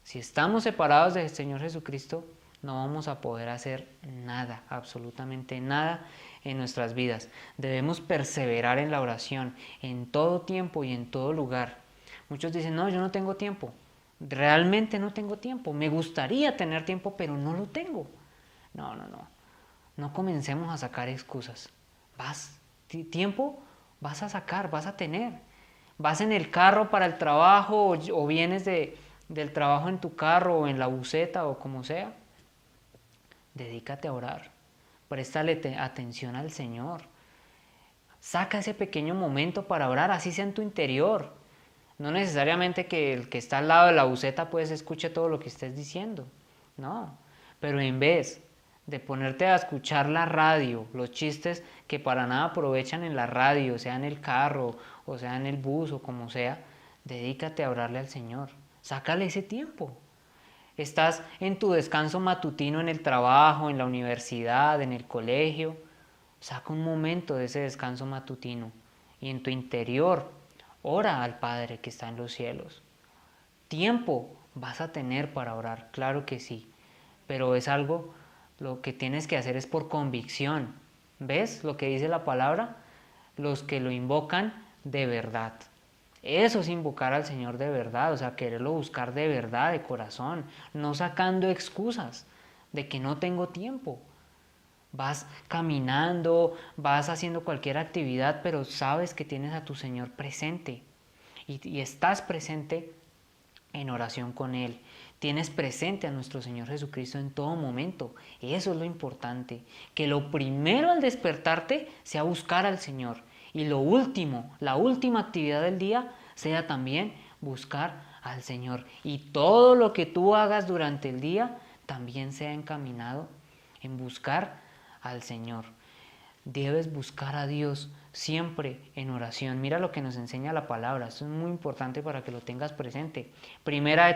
Si estamos separados del Señor Jesucristo, no vamos a poder hacer nada, absolutamente nada en nuestras vidas. Debemos perseverar en la oración, en todo tiempo y en todo lugar. Muchos dicen, no, yo no tengo tiempo. Realmente no tengo tiempo. Me gustaría tener tiempo, pero no lo tengo. No. No comencemos a sacar excusas. Tiempo vas a sacar, vas a tener. Vas en el carro para el trabajo o vienes del trabajo en tu carro o en la buseta o como sea. Dedícate a orar. Préstale atención al Señor. Saca ese pequeño momento para orar, así sea en tu interior. No necesariamente que el que está al lado de la buseta pues escuche todo lo que estés diciendo. No, pero en vez de ponerte a escuchar la radio, los chistes que para nada aprovechan en la radio, sea en el carro o sea en el bus o como sea, dedícate a orarle al Señor. Sácale ese tiempo. Estás en tu descanso matutino en el trabajo, en la universidad, en el colegio. Saca un momento de ese descanso matutino y en tu interior ora al Padre que está en los cielos. Tiempo vas a tener para orar, claro que sí, pero es algo, lo que tienes que hacer es por convicción. ¿Ves lo que dice la palabra? Los que lo invocan de verdad. Eso es invocar al Señor de verdad, o sea, quererlo buscar de verdad, de corazón, no sacando excusas de que no tengo tiempo. Vas caminando, vas haciendo cualquier actividad, pero sabes que tienes a tu Señor presente y estás presente en oración con Él. Tienes presente a nuestro Señor Jesucristo en todo momento. Eso es lo importante, que lo primero al despertarte sea buscar al Señor. Y lo último, la última actividad del día sea también buscar al Señor. Y todo lo que tú hagas durante el día también sea encaminado en buscar al Señor. Debes buscar a Dios siempre en oración. Mira lo que nos enseña la palabra. Esto es muy importante para que lo tengas presente. Primera de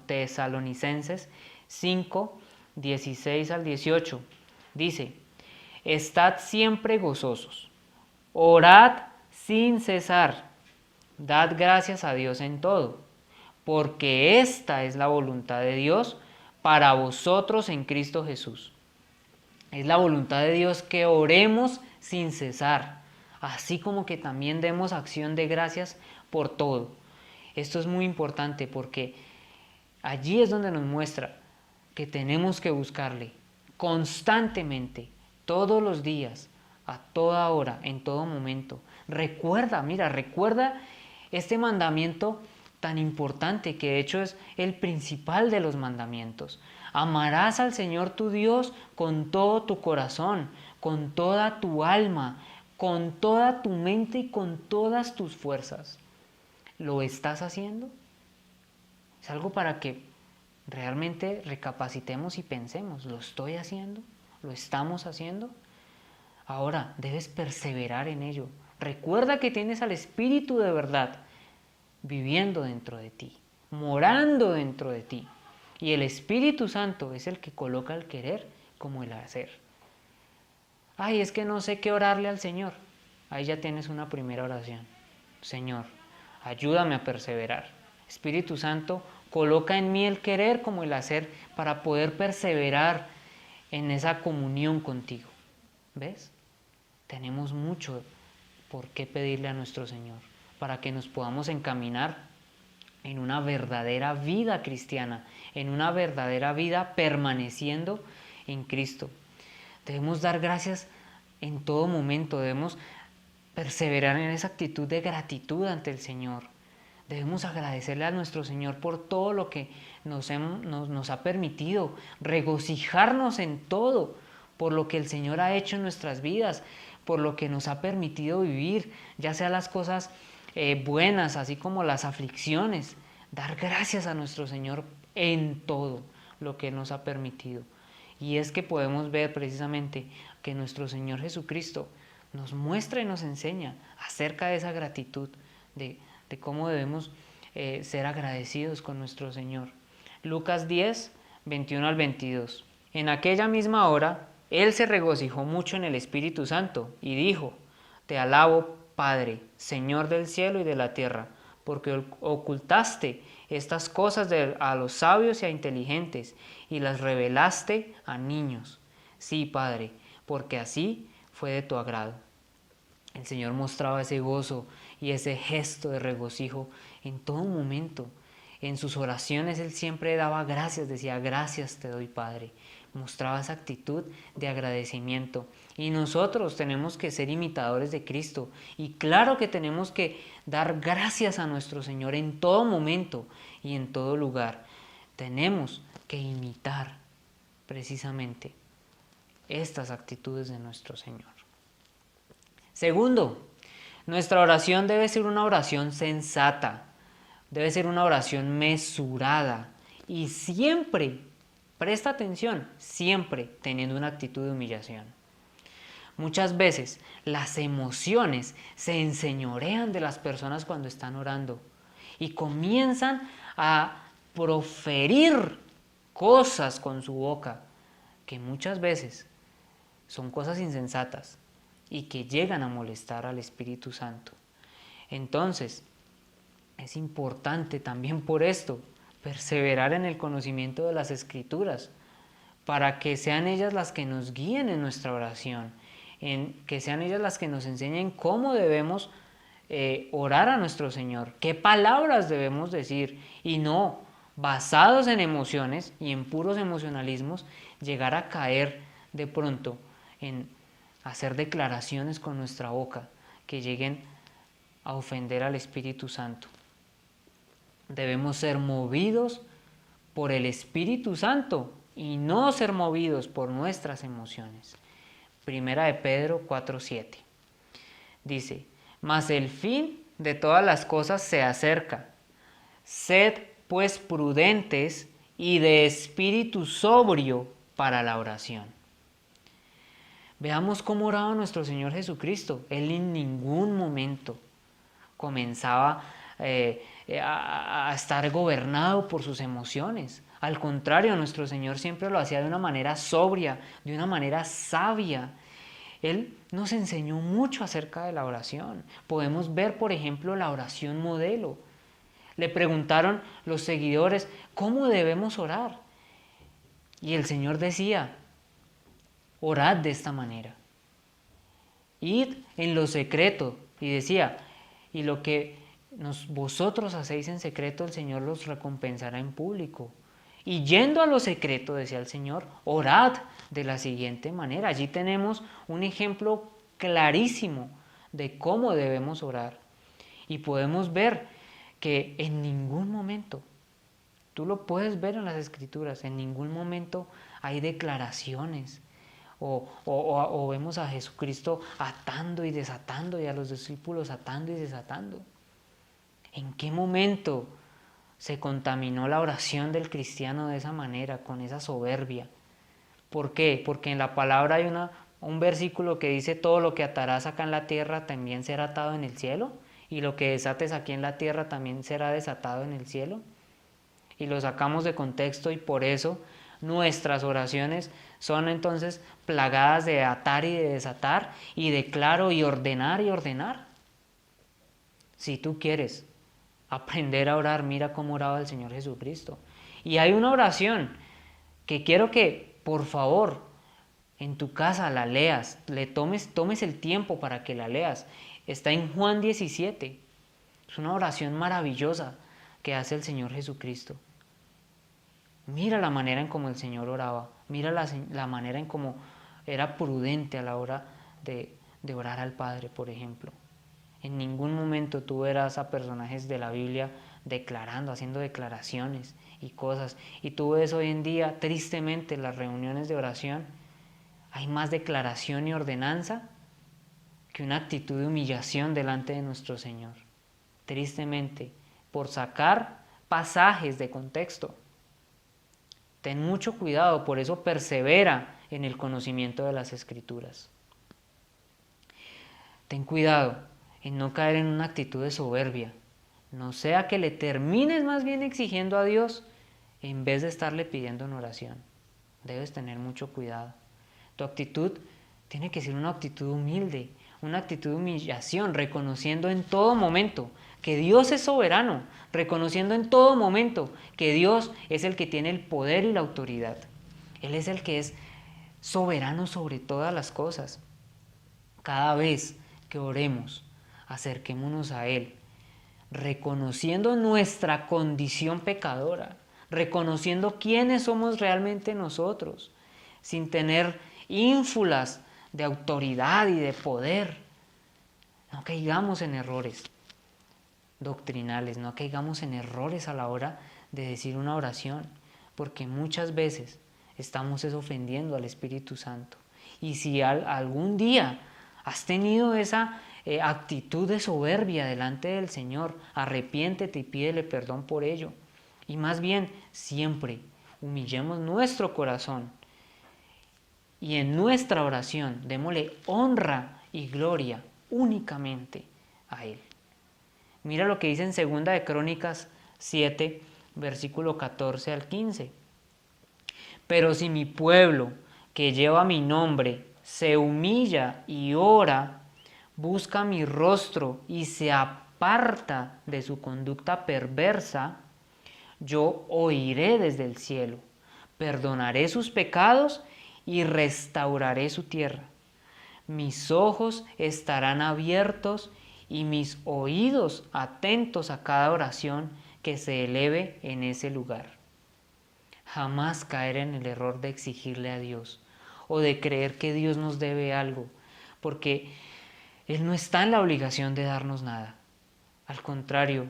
Tesalonicenses 5, 16 al 18. Dice, estad siempre gozosos. Orad sin cesar, dad gracias a Dios en todo, porque esta es la voluntad de Dios para vosotros en Cristo Jesús. Es la voluntad de Dios que oremos sin cesar, así como que también demos acción de gracias por todo. Esto es muy importante porque allí es donde nos muestra que tenemos que buscarle constantemente, todos los días, a toda hora, en todo momento. Recuerda este mandamiento tan importante, que de hecho es el principal de los mandamientos. Amarás al Señor tu Dios con todo tu corazón, con toda tu alma, con toda tu mente y con todas tus fuerzas. ¿Lo estás haciendo? Es algo para que realmente recapacitemos y pensemos. ¿Lo estoy haciendo? ¿Lo estamos haciendo? Ahora debes perseverar en ello. Recuerda que tienes al Espíritu de verdad viviendo dentro de ti, morando dentro de ti. Y el Espíritu Santo es el que coloca el querer como el hacer. Ay, es que no sé qué orarle al Señor. Ahí ya tienes una primera oración. Señor, ayúdame a perseverar. Espíritu Santo, coloca en mí el querer como el hacer para poder perseverar en esa comunión contigo. ¿Ves? Tenemos mucho por qué pedirle a nuestro Señor para que nos podamos encaminar en una verdadera vida cristiana, en una verdadera vida permaneciendo en Cristo. Debemos dar gracias en todo momento, debemos perseverar en esa actitud de gratitud ante el Señor. Debemos agradecerle a nuestro Señor por todo lo que nos ha permitido, regocijarnos en todo, por lo que el Señor ha hecho en nuestras vidas, por lo que nos ha permitido vivir, ya sea las cosas buenas, así como las aflicciones. Dar gracias a nuestro Señor en todo lo que nos ha permitido. Y es que podemos ver precisamente que nuestro Señor Jesucristo nos muestra y nos enseña acerca de esa gratitud, de cómo debemos ser agradecidos con nuestro Señor. Lucas 10, 21 al 22. En aquella misma hora, Él se regocijó mucho en el Espíritu Santo y dijo, te alabo, Padre, Señor del cielo y de la tierra, porque ocultaste estas cosas a los sabios y a inteligentes y las revelaste a niños. Sí, Padre, porque así fue de tu agrado. El Señor mostraba ese gozo y ese gesto de regocijo en todo momento. En sus oraciones Él siempre daba gracias, decía, gracias te doy, Padre. Mostraba esa actitud de agradecimiento. Y nosotros tenemos que ser imitadores de Cristo. Y claro que tenemos que dar gracias a nuestro Señor en todo momento y en todo lugar. Tenemos que imitar precisamente estas actitudes de nuestro Señor. Segundo, nuestra oración debe ser una oración sensata, debe ser una oración mesurada y siempre, presta atención, siempre teniendo una actitud de humillación. Muchas veces las emociones se enseñorean de las personas cuando están orando y comienzan a proferir cosas con su boca que muchas veces son cosas insensatas y que llegan a molestar al Espíritu Santo. Entonces, es importante también por esto perseverar en el conocimiento de las Escrituras, para que sean ellas las que nos guíen en nuestra oración, que sean ellas las que nos enseñen cómo debemos orar a nuestro Señor, qué palabras debemos decir, y no, basados en emociones y en puros emocionalismos, llegar a caer de pronto en hacer declaraciones con nuestra boca que lleguen a ofender al Espíritu Santo. Debemos ser movidos por el Espíritu Santo y no ser movidos por nuestras emociones. Primera de Pedro 4:7 dice, mas el fin de todas las cosas se acerca. Sed pues prudentes y de espíritu sobrio para la oración. Veamos cómo oraba nuestro Señor Jesucristo. Él en ningún momento comenzaba a estar gobernado por sus emociones. Al contrario, nuestro Señor siempre lo hacía de una manera sobria, de una manera sabia. Él nos enseñó mucho acerca de la oración. Podemos ver, por ejemplo, la oración modelo. Le preguntaron los seguidores, ¿cómo debemos orar? Y el Señor decía, orad de esta manera. Id en lo secreto. Y decía, y lo que vosotros hacéis en secreto, el Señor los recompensará en público. Y yendo a lo secreto, decía el Señor, orad de la siguiente manera. Allí tenemos un ejemplo clarísimo de cómo debemos orar. Y podemos ver que en ningún momento, tú lo puedes ver en las Escrituras, en ningún momento hay declaraciones. O vemos a Jesucristo atando y desatando y a los discípulos atando y desatando. ¿En qué momento se contaminó la oración del cristiano de esa manera, con esa soberbia? ¿Por qué? Porque en la palabra hay un versículo que dice todo lo que atarás acá en la tierra también será atado en el cielo, y lo que desates aquí en la tierra también será desatado en el cielo. Y lo sacamos de contexto y por eso nuestras oraciones son entonces plagadas de atar y de desatar y de claro y ordenar y ordenar. Si tú quieres aprender a orar, mira cómo oraba el Señor Jesucristo. Y hay una oración que quiero que, por favor, en tu casa la leas, tomes el tiempo para que la leas. Está en Juan 17. Es una oración maravillosa que hace el Señor Jesucristo. Mira la manera en cómo el Señor oraba, mira la manera en cómo era prudente a la hora de orar al Padre, por ejemplo. En ningún momento tú verás a personajes de la Biblia declarando, haciendo declaraciones y cosas. Y tú ves hoy en día, tristemente, en las reuniones de oración, hay más declaración y ordenanza que una actitud de humillación delante de nuestro Señor. Tristemente, por sacar pasajes de contexto. Ten mucho cuidado, por eso persevera en el conocimiento de las Escrituras. Ten cuidado en no caer en una actitud de soberbia, no sea que le termines más bien exigiendo a Dios en vez de estarle pidiendo en oración. Debes tener mucho cuidado. Tu actitud tiene que ser una actitud humilde, una actitud de humillación, reconociendo en todo momento que Dios es soberano, reconociendo en todo momento que Dios es el que tiene el poder y la autoridad. Él es el que es soberano sobre todas las cosas. Cada vez que oremos, acerquémonos a Él, reconociendo nuestra condición pecadora, reconociendo quiénes somos realmente nosotros, sin tener ínfulas de autoridad y de poder. No caigamos en errores doctrinales, no caigamos en errores a la hora de decir una oración, porque muchas veces estamos ofendiendo al Espíritu Santo. Y si algún día has tenido esa actitud de soberbia delante del Señor, arrepiéntete y pídele perdón por ello. Y más bien, siempre humillemos nuestro corazón y en nuestra oración démosle honra y gloria únicamente a Él. Mira lo que dice en 2 de Crónicas 7, versículo 14 al 15. Pero si mi pueblo, que lleva mi nombre, se humilla y ora, busca mi rostro y se aparta de su conducta perversa, yo oiré desde el cielo, perdonaré sus pecados y restauraré su tierra. Mis ojos estarán abiertos y mis oídos atentos a cada oración que se eleve en ese lugar. Jamás caer en el error de exigirle a Dios o de creer que Dios nos debe algo, porque Él no está en la obligación de darnos nada. Al contrario,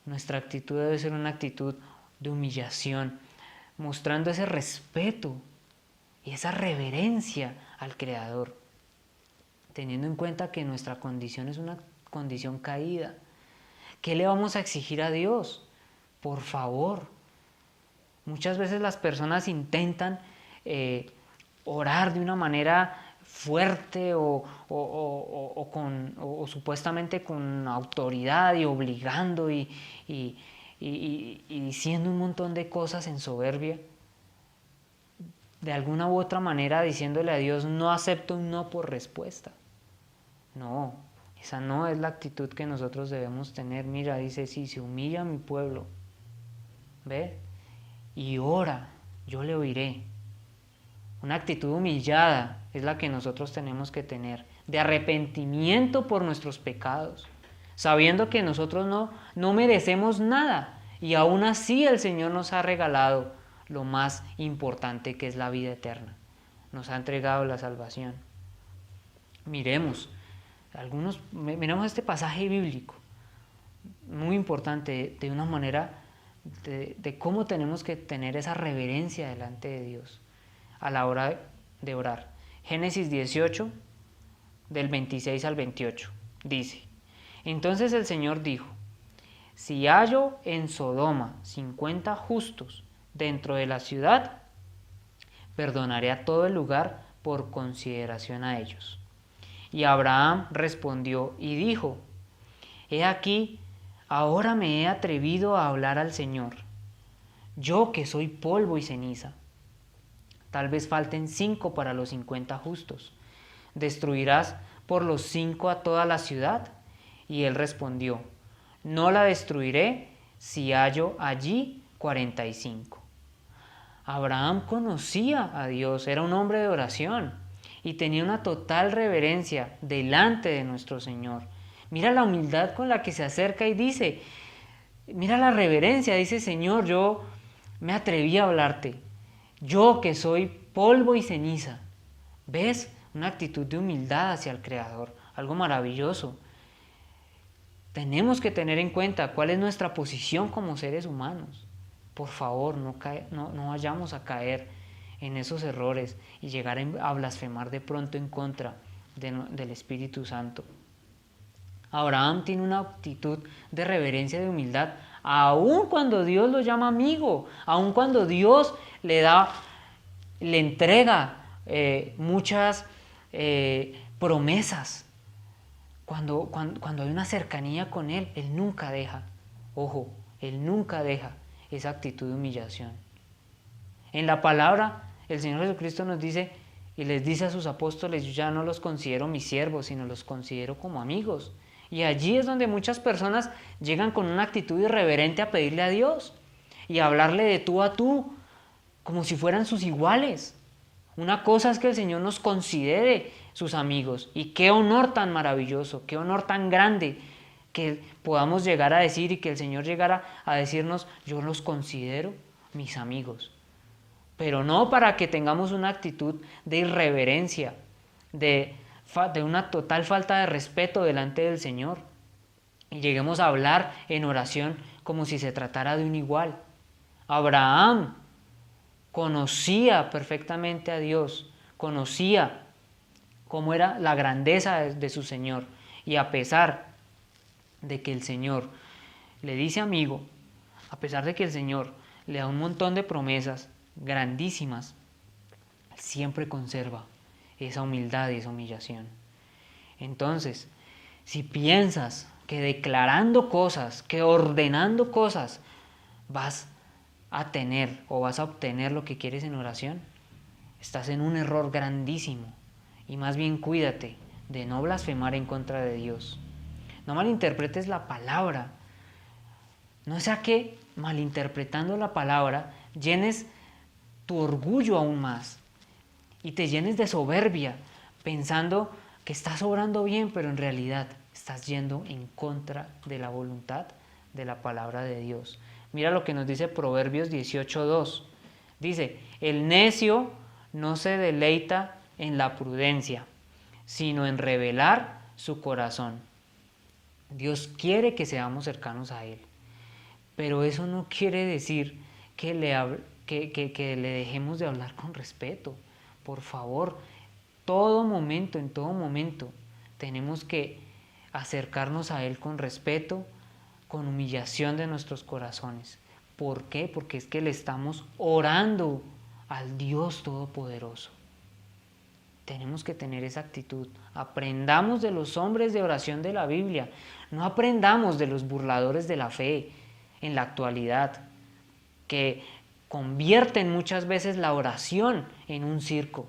nuestra actitud debe ser una actitud de humillación, mostrando ese respeto y esa reverencia al Creador, teniendo en cuenta que nuestra condición es una condición caída. ¿Qué le vamos a exigir a Dios? Por favor. Muchas veces las personas intentan orar de una manera fuerte o supuestamente con autoridad y obligando y diciendo un montón de cosas en soberbia, de alguna u otra manera diciéndole a Dios: no acepto un no por respuesta. No, esa no es la actitud que nosotros debemos tener. Mira, dice: si se humilla mi pueblo, ¿ve? Y ora, yo le oiré. Una actitud humillada es la que nosotros tenemos que tener, de arrepentimiento por nuestros pecados, sabiendo que nosotros no merecemos nada, y aún así el Señor nos ha regalado lo más importante, que es la vida eterna. Nos ha entregado la salvación. Miremos este pasaje bíblico, muy importante, de una manera de cómo tenemos que tener esa reverencia delante de Dios a la hora de orar. Génesis 18, del 26 al 28, dice: entonces el Señor dijo: si hallo en Sodoma 50 justos dentro de la ciudad, perdonaré a todo el lugar por consideración a ellos. Y Abraham respondió y dijo: he aquí, ahora me he atrevido a hablar al Señor, yo que soy polvo y ceniza. Tal vez falten 5 para los 50 justos. ¿Destruirás por los 5 a toda la ciudad? Y él respondió: no la destruiré si hallo allí 45. Abraham conocía a Dios, era un hombre de oración y tenía una total reverencia delante de nuestro Señor. Mira la humildad con la que se acerca y dice, mira la reverencia, dice: Señor, yo me atreví a hablarte, yo que soy polvo y ceniza. ¿Ves? Una actitud de humildad hacia el Creador, algo maravilloso. Tenemos que tener en cuenta cuál es nuestra posición como seres humanos. Por favor, no vayamos a caer en esos errores y llegar a blasfemar de pronto en contra del Espíritu Santo. Abraham tiene una actitud de reverencia, de humildad, aun cuando Dios lo llama amigo, aun cuando Dios le entrega muchas promesas. Cuando hay una cercanía con Él, Él nunca deja, ojo, Él nunca deja esa actitud de humillación. En la palabra, el Señor Jesucristo nos dice y les dice a sus apóstoles: yo ya no los considero mis siervos, sino los considero como amigos. Y allí es donde muchas personas llegan con una actitud irreverente a pedirle a Dios y a hablarle de tú a tú, como si fueran sus iguales. Una cosa es que el Señor nos considere sus amigos, y qué honor tan maravilloso, qué honor tan grande que podamos llegar a decir y que el Señor llegara a decirnos: yo los considero mis amigos. Pero no para que tengamos una actitud de irreverencia, de una total falta de respeto delante del Señor, y lleguemos a hablar en oración como si se tratara de un igual. Abraham conocía perfectamente a Dios, conocía cómo era la grandeza de su Señor, y a pesar de que el Señor le dice amigo, a pesar de que el Señor le da un montón de promesas grandísimas, siempre conserva esa humildad y esa humillación. Entonces, si piensas que declarando cosas, que ordenando cosas, vas a tener o vas a obtener lo que quieres en oración, estás en un error grandísimo. Y más bien cuídate de no blasfemar en contra de Dios. No malinterpretes la palabra. No sea que malinterpretando la palabra llenes tu orgullo aún más y te llenes de soberbia pensando que estás obrando bien, pero en realidad estás yendo en contra de la voluntad de la palabra de Dios. Mira lo que nos dice Proverbios 18:2. Dice: el necio no se deleita en la prudencia, sino en revelar su corazón. Dios quiere que seamos cercanos a Él, pero eso no quiere decir que le dejemos de hablar con respeto. Por favor, en todo momento, tenemos que acercarnos a Él con respeto, con humillación de nuestros corazones. ¿Por qué? Porque es que le estamos orando al Dios Todopoderoso. Tenemos que tener esa actitud. Aprendamos de los hombres de oración de la Biblia. No aprendamos de los burladores de la fe en la actualidad, que convierten muchas veces la oración en un circo.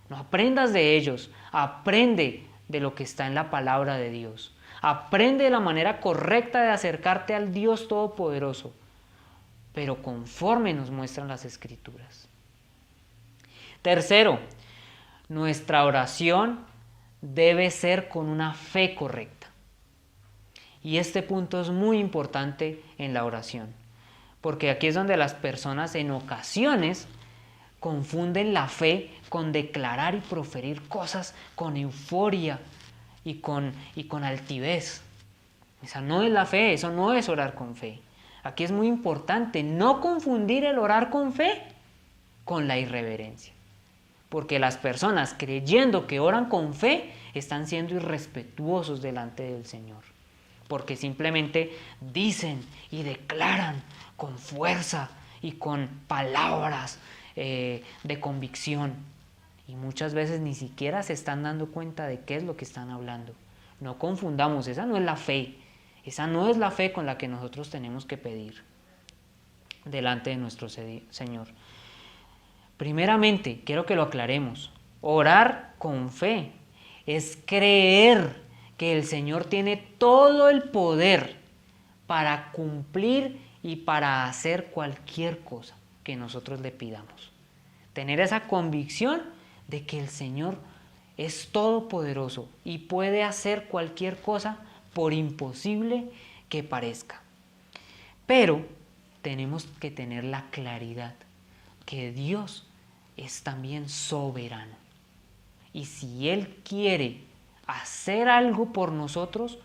No aprendas de ellos. Aprende de lo que está en la palabra de Dios. Aprende de la manera correcta de acercarte al Dios Todopoderoso, pero conforme nos muestran las Escrituras. Tercero, nuestra oración debe ser con una fe correcta. Y este punto es muy importante en la oración, porque aquí es donde las personas en ocasiones confunden la fe con declarar y proferir cosas con euforia y con altivez. Esa no es la fe, eso no es orar con fe. Aquí es muy importante no confundir el orar con fe con la irreverencia. Porque las personas, creyendo que oran con fe, están siendo irrespetuosos delante del Señor. Porque simplemente dicen y declaran con fuerza y con palabras de convicción. Y muchas veces ni siquiera se están dando cuenta de qué es lo que están hablando. No confundamos, esa no es la fe. Esa no es la fe con la que nosotros tenemos que pedir delante de nuestro Señor. Primeramente, quiero que lo aclaremos. Orar con fe es creer que el Señor tiene todo el poder para cumplir y para hacer cualquier cosa que nosotros le pidamos. Tener esa convicción de que el Señor es todopoderoso y puede hacer cualquier cosa, por imposible que parezca. Pero tenemos que tener la claridad que Dios es también soberano. Y si Él quiere hacer algo por nosotros,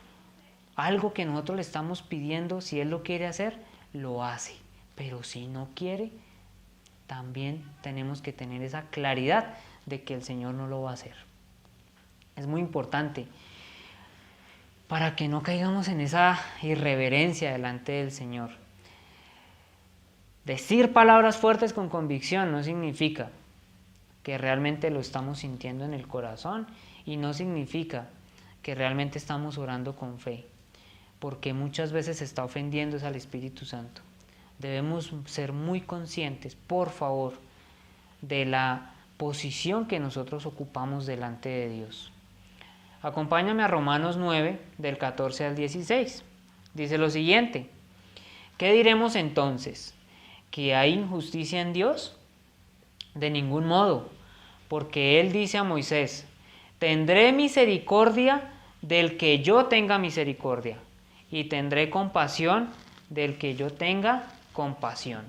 algo que nosotros le estamos pidiendo, si Él lo quiere hacer, lo hace. Pero si no quiere, también tenemos que tener esa claridad de que el Señor no lo va a hacer. Es muy importante para que no caigamos en esa irreverencia delante del Señor. Decir palabras fuertes con convicción no significa que realmente lo estamos sintiendo en el corazón, y no significa que realmente estamos orando con fe, porque muchas veces se está ofendiendo al Espíritu Santo. Debemos ser muy conscientes, por favor, de la posición que nosotros ocupamos delante de Dios. Acompáñame a Romanos 9, del 14 al 16. Dice lo siguiente: ¿qué diremos entonces? ¿Que hay injusticia en Dios? De ningún modo, porque Él dice a Moisés: tendré misericordia del que yo tenga misericordia, y tendré compasión del que yo tenga compasión.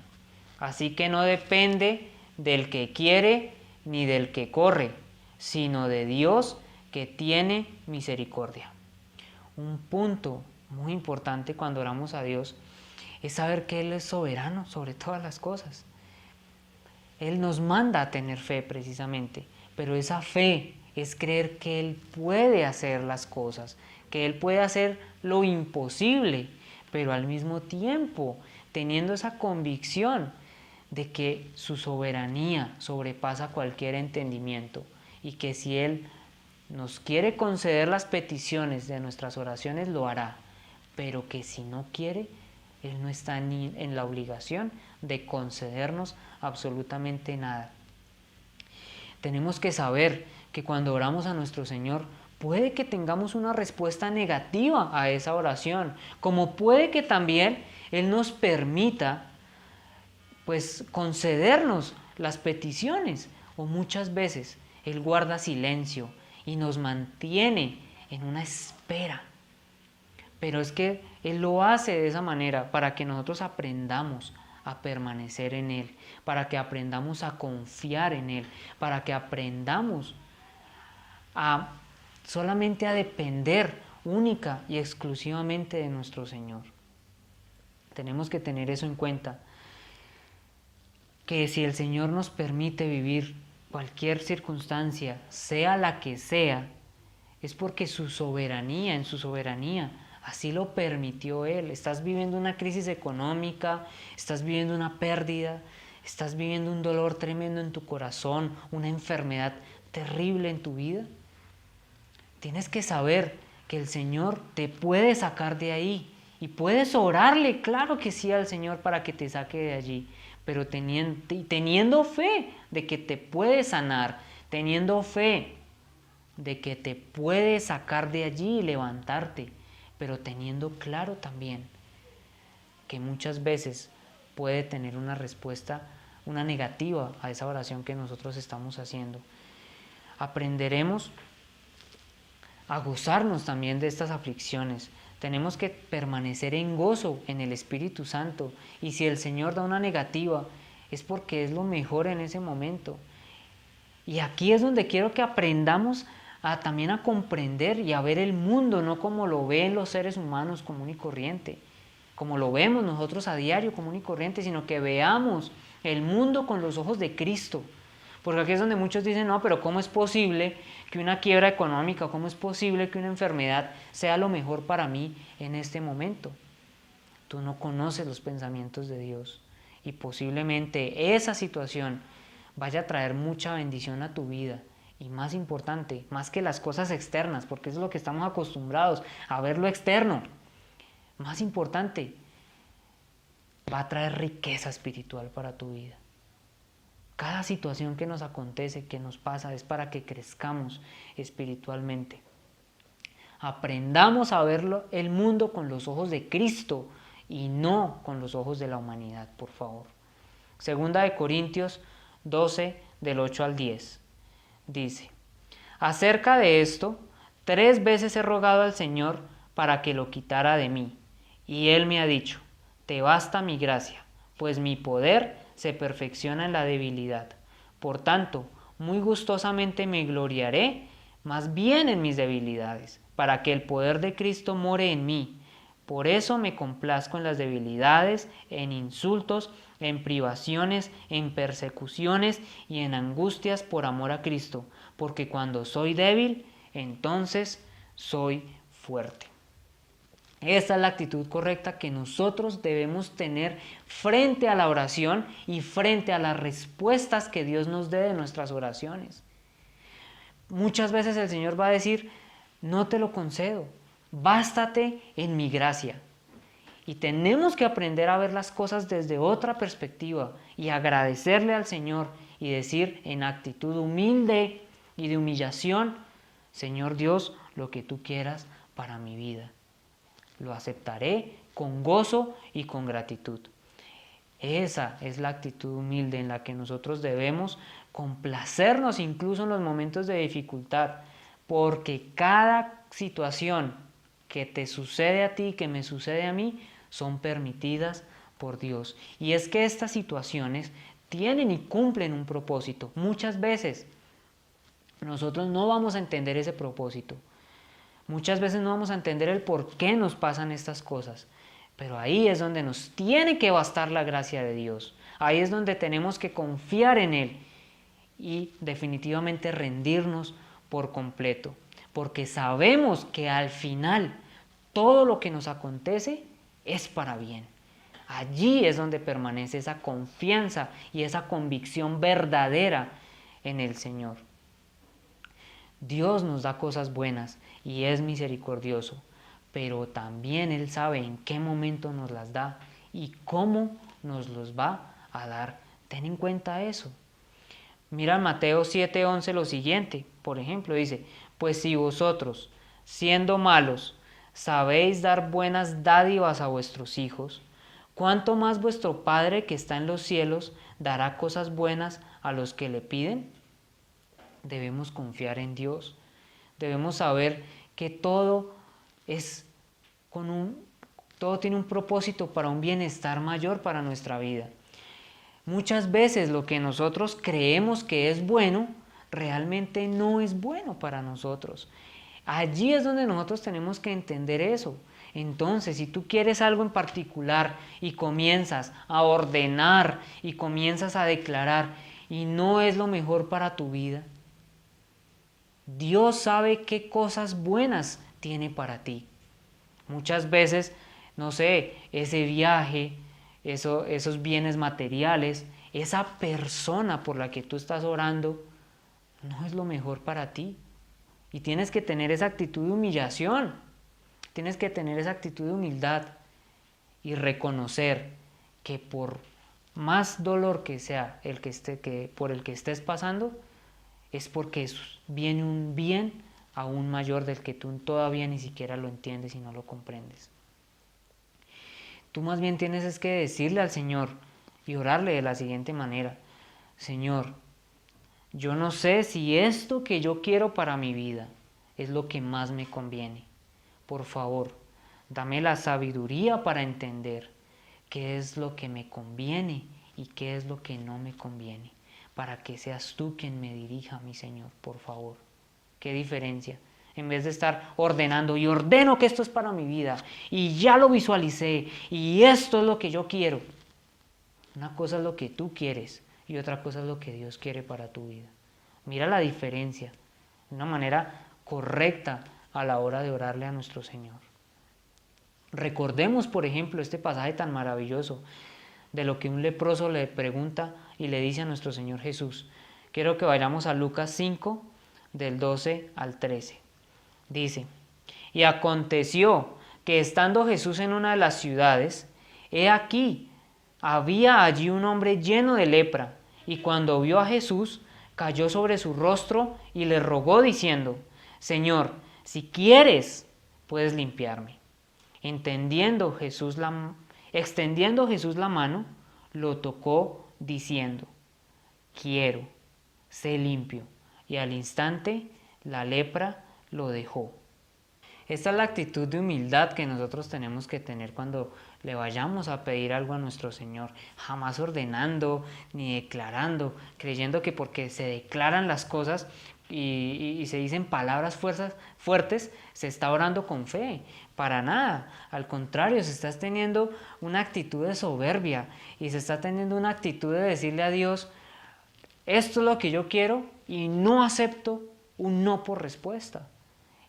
Así que no depende del que quiere ni del que corre, sino de Dios que tiene misericordia. Un punto muy importante cuando oramos a Dios es saber que Él es soberano sobre todas las cosas. Él nos manda a tener fe precisamente, pero esa fe es creer que Él puede hacer las cosas, que Él puede hacer lo imposible, pero al mismo tiempo teniendo esa convicción de que su soberanía sobrepasa cualquier entendimiento y que si Él nos quiere conceder las peticiones de nuestras oraciones, lo hará, pero que si no quiere, Él no está ni en la obligación de concedernos absolutamente nada. Tenemos que saber que cuando oramos a nuestro Señor, puede que tengamos una respuesta negativa a esa oración, como puede que también Él nos permita pues concedernos las peticiones, o muchas veces Él guarda silencio y nos mantiene en una espera. Pero es que Él lo hace de esa manera para que nosotros aprendamos a permanecer en Él, para que aprendamos a confiar en Él, para que aprendamos solamente a depender única y exclusivamente de nuestro Señor. Tenemos que tener eso en cuenta, que si el Señor nos permite vivir cualquier circunstancia, sea la que sea, es porque en su soberanía, así lo permitió Él. Estás viviendo una crisis económica, estás viviendo una pérdida, estás viviendo un dolor tremendo en tu corazón, una enfermedad terrible en tu vida. Tienes que saber que el Señor te puede sacar de ahí y puedes orarle, claro que sí, al Señor para que te saque de allí, pero teniendo fe de que te puede sanar, teniendo fe de que te puede sacar de allí y levantarte, pero teniendo claro también que muchas veces puede tener una respuesta, una negativa a esa oración que nosotros estamos haciendo. Aprenderemos a gozarnos también de estas aflicciones. Tenemos que permanecer en gozo en el Espíritu Santo, y si el Señor da una negativa es porque es lo mejor en ese momento. Y aquí es donde quiero que aprendamos también a comprender y a ver el mundo no como lo ven los seres humanos común y corriente, como lo vemos nosotros a diario común y corriente, sino que veamos el mundo con los ojos de Cristo. Porque aquí es donde muchos dicen: no, pero ¿cómo es posible que una quiebra económica, cómo es posible que una enfermedad sea lo mejor para mí en este momento? Tú no conoces los pensamientos de Dios, y posiblemente esa situación vaya a traer mucha bendición a tu vida. Y más importante, más que las cosas externas, porque eso es lo que estamos acostumbrados a ver, lo externo. Más importante, va a traer riqueza espiritual para tu vida. Cada situación que nos acontece, que nos pasa, es para que crezcamos espiritualmente. Aprendamos a ver el mundo con los ojos de Cristo y no con los ojos de la humanidad, por favor. Segunda de Corintios 12, del 8 al 10. Dice: acerca de esto, 3 veces he rogado al Señor para que lo quitara de mí, y Él me ha dicho: te basta mi gracia, pues mi poder se perfecciona en la debilidad. Por tanto, muy gustosamente me gloriaré más bien en mis debilidades, para que el poder de Cristo more en mí. Por eso me complazco en las debilidades, en insultos, en privaciones, en persecuciones y en angustias por amor a Cristo, porque cuando soy débil, entonces soy fuerte. Esta es la actitud correcta que nosotros debemos tener frente a la oración y frente a las respuestas que Dios nos dé de nuestras oraciones. Muchas veces el Señor va a decir: no te lo concedo, bástate en mi gracia. Y tenemos que aprender a ver las cosas desde otra perspectiva y agradecerle al Señor y decir en actitud humilde y de humillación: Señor Dios, lo que tú quieras para mi vida. Lo aceptaré con gozo y con gratitud. Esa es la actitud humilde en la que nosotros debemos complacernos incluso en los momentos de dificultad, porque cada situación que te sucede a ti, que me sucede a mí, son permitidas por Dios. Y es que estas situaciones tienen y cumplen un propósito. Muchas veces nosotros no vamos a entender ese propósito. Muchas veces no vamos a entender el por qué nos pasan estas cosas. Pero ahí es donde nos tiene que bastar la gracia de Dios. Ahí es donde tenemos que confiar en Él y definitivamente rendirnos por completo. Porque sabemos que al final todo lo que nos acontece es para bien. Allí es donde permanece esa confianza y esa convicción verdadera en el Señor. Dios nos da cosas buenas y es misericordioso, pero también Él sabe en qué momento nos las da y cómo nos los va a dar. Ten en cuenta eso. Mira en Mateo 7:11 lo siguiente, por ejemplo, dice, pues si vosotros, siendo malos, sabéis dar buenas dádivas a vuestros hijos, ¿cuánto más vuestro Padre que está en los cielos dará cosas buenas a los que le piden? Debemos confiar en Dios. Debemos saber que todo tiene un propósito para un bienestar mayor para nuestra vida. Muchas veces lo que nosotros creemos que es bueno, realmente no es bueno para nosotros. Allí es donde nosotros tenemos que entender eso. Entonces, si tú quieres algo en particular y comienzas a ordenar y comienzas a declarar y no es lo mejor para tu vida, Dios sabe qué cosas buenas tiene para ti. Muchas veces, no sé, ese viaje, esos bienes materiales, esa persona por la que tú estás orando, no es lo mejor para ti. Y tienes que tener esa actitud de humillación, tienes que tener esa actitud de humildad y reconocer que por más dolor que sea por el que estés pasando, es porque viene un bien aún mayor del que tú todavía ni siquiera lo entiendes y no lo comprendes. Tú más bien tienes que decirle al Señor y orarle de la siguiente manera: Señor, yo no sé si esto que yo quiero para mi vida es lo que más me conviene. Por favor, dame la sabiduría para entender qué es lo que me conviene y qué es lo que no me conviene, para que seas tú quien me dirija, mi Señor, por favor. ¿Qué diferencia? En vez de estar ordenando y ordeno que esto es para mi vida y ya lo visualicé y esto es lo que yo quiero. Una cosa es lo que tú quieres y otra cosa es lo que Dios quiere para tu vida. Mira la diferencia, de una manera correcta a la hora de orarle a nuestro Señor. Recordemos, por ejemplo, este pasaje tan maravilloso de lo que un leproso le pregunta y le dice a nuestro Señor Jesús. Quiero que vayamos a Lucas 5, del 12 al 13. Dice, y aconteció que estando Jesús en una de las ciudades, he aquí, había allí un hombre lleno de lepra, y cuando vio a Jesús, cayó sobre su rostro y le rogó diciendo, Señor, si quieres, puedes limpiarme. Extendiendo Jesús la mano, lo tocó diciendo, quiero, sé limpio. Y al instante la lepra lo dejó. Esta es la actitud de humildad que nosotros tenemos que tener cuando le vayamos a pedir algo a nuestro Señor. Jamás ordenando ni declarando, creyendo que porque se declaran las cosas y se dicen palabras fuertes, se está orando con fe. Para nada. Al contrario, se está teniendo una actitud de soberbia y se está teniendo una actitud de decirle a Dios, esto es lo que yo quiero y no acepto un no por respuesta.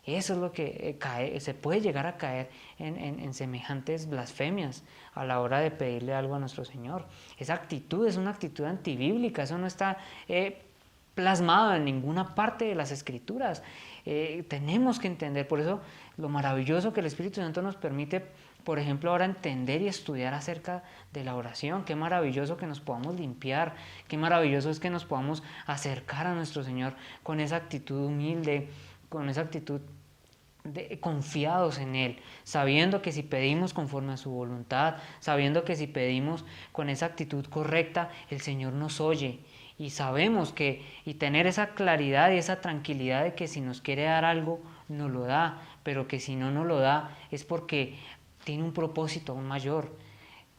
Eso es lo que se puede llegar a caer en semejantes blasfemias a la hora de pedirle algo a nuestro Señor. Esa actitud es una actitud antibíblica, eso no está plasmado en ninguna parte de las Escrituras. Tenemos que entender, por eso lo maravilloso que el Espíritu Santo nos permite, por ejemplo, ahora entender y estudiar acerca de la oración. Qué maravilloso que nos podamos limpiar, qué maravilloso es que nos podamos acercar a nuestro Señor con esa actitud humilde, con esa actitud confiados en Él, sabiendo que si pedimos conforme a su voluntad, sabiendo que si pedimos con esa actitud correcta, el Señor nos oye. Y sabemos que, y tener esa claridad y esa tranquilidad de que si nos quiere dar algo, nos lo da, pero que si no nos lo da es porque tiene un propósito aún mayor.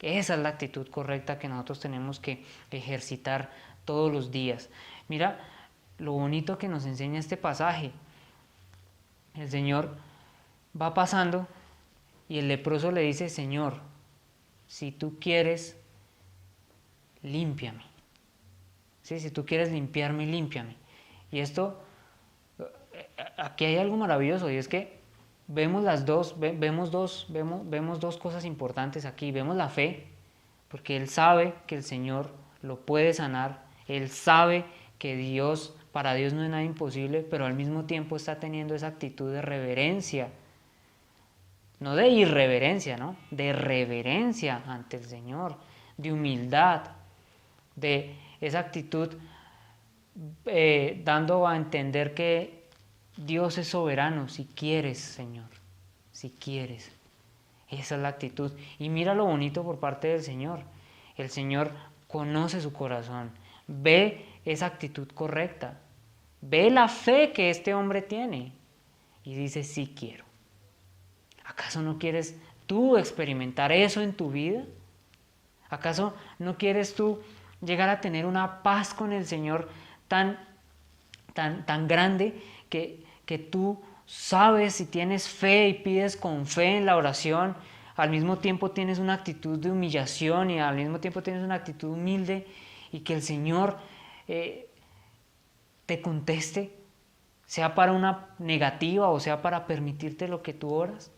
Esa es la actitud correcta que nosotros tenemos que ejercitar todos los días. Mira lo bonito que nos enseña este pasaje. El Señor va pasando y el leproso le dice: Señor, si tú quieres, límpiame. ¿Sí? Si tú quieres limpiarme, límpiame. Y esto, aquí hay algo maravilloso, y es que vemos dos cosas importantes aquí. Vemos la fe, porque él sabe que el Señor lo puede sanar, él sabe que para Dios no es nada imposible, pero al mismo tiempo está teniendo esa actitud de reverencia, no de irreverencia, ¿no? De reverencia ante el Señor, de humildad, de esa actitud dando a entender que Dios es soberano. Si quieres, Señor, si quieres. Esa es la actitud. Y mira lo bonito por parte del Señor. El Señor conoce su corazón, ve esa actitud correcta, ve la fe que este hombre tiene y dice: sí quiero. ¿Acaso no quieres tú experimentar eso en tu vida? ¿Acaso no quieres tú llegar a tener una paz con el Señor tan grande que tú sabes, si tienes fe y pides con fe en la oración, al mismo tiempo tienes una actitud de humillación y al mismo tiempo tienes una actitud humilde, y que el Señor te conteste, sea para una negativa o sea para permitirte lo que tú oras?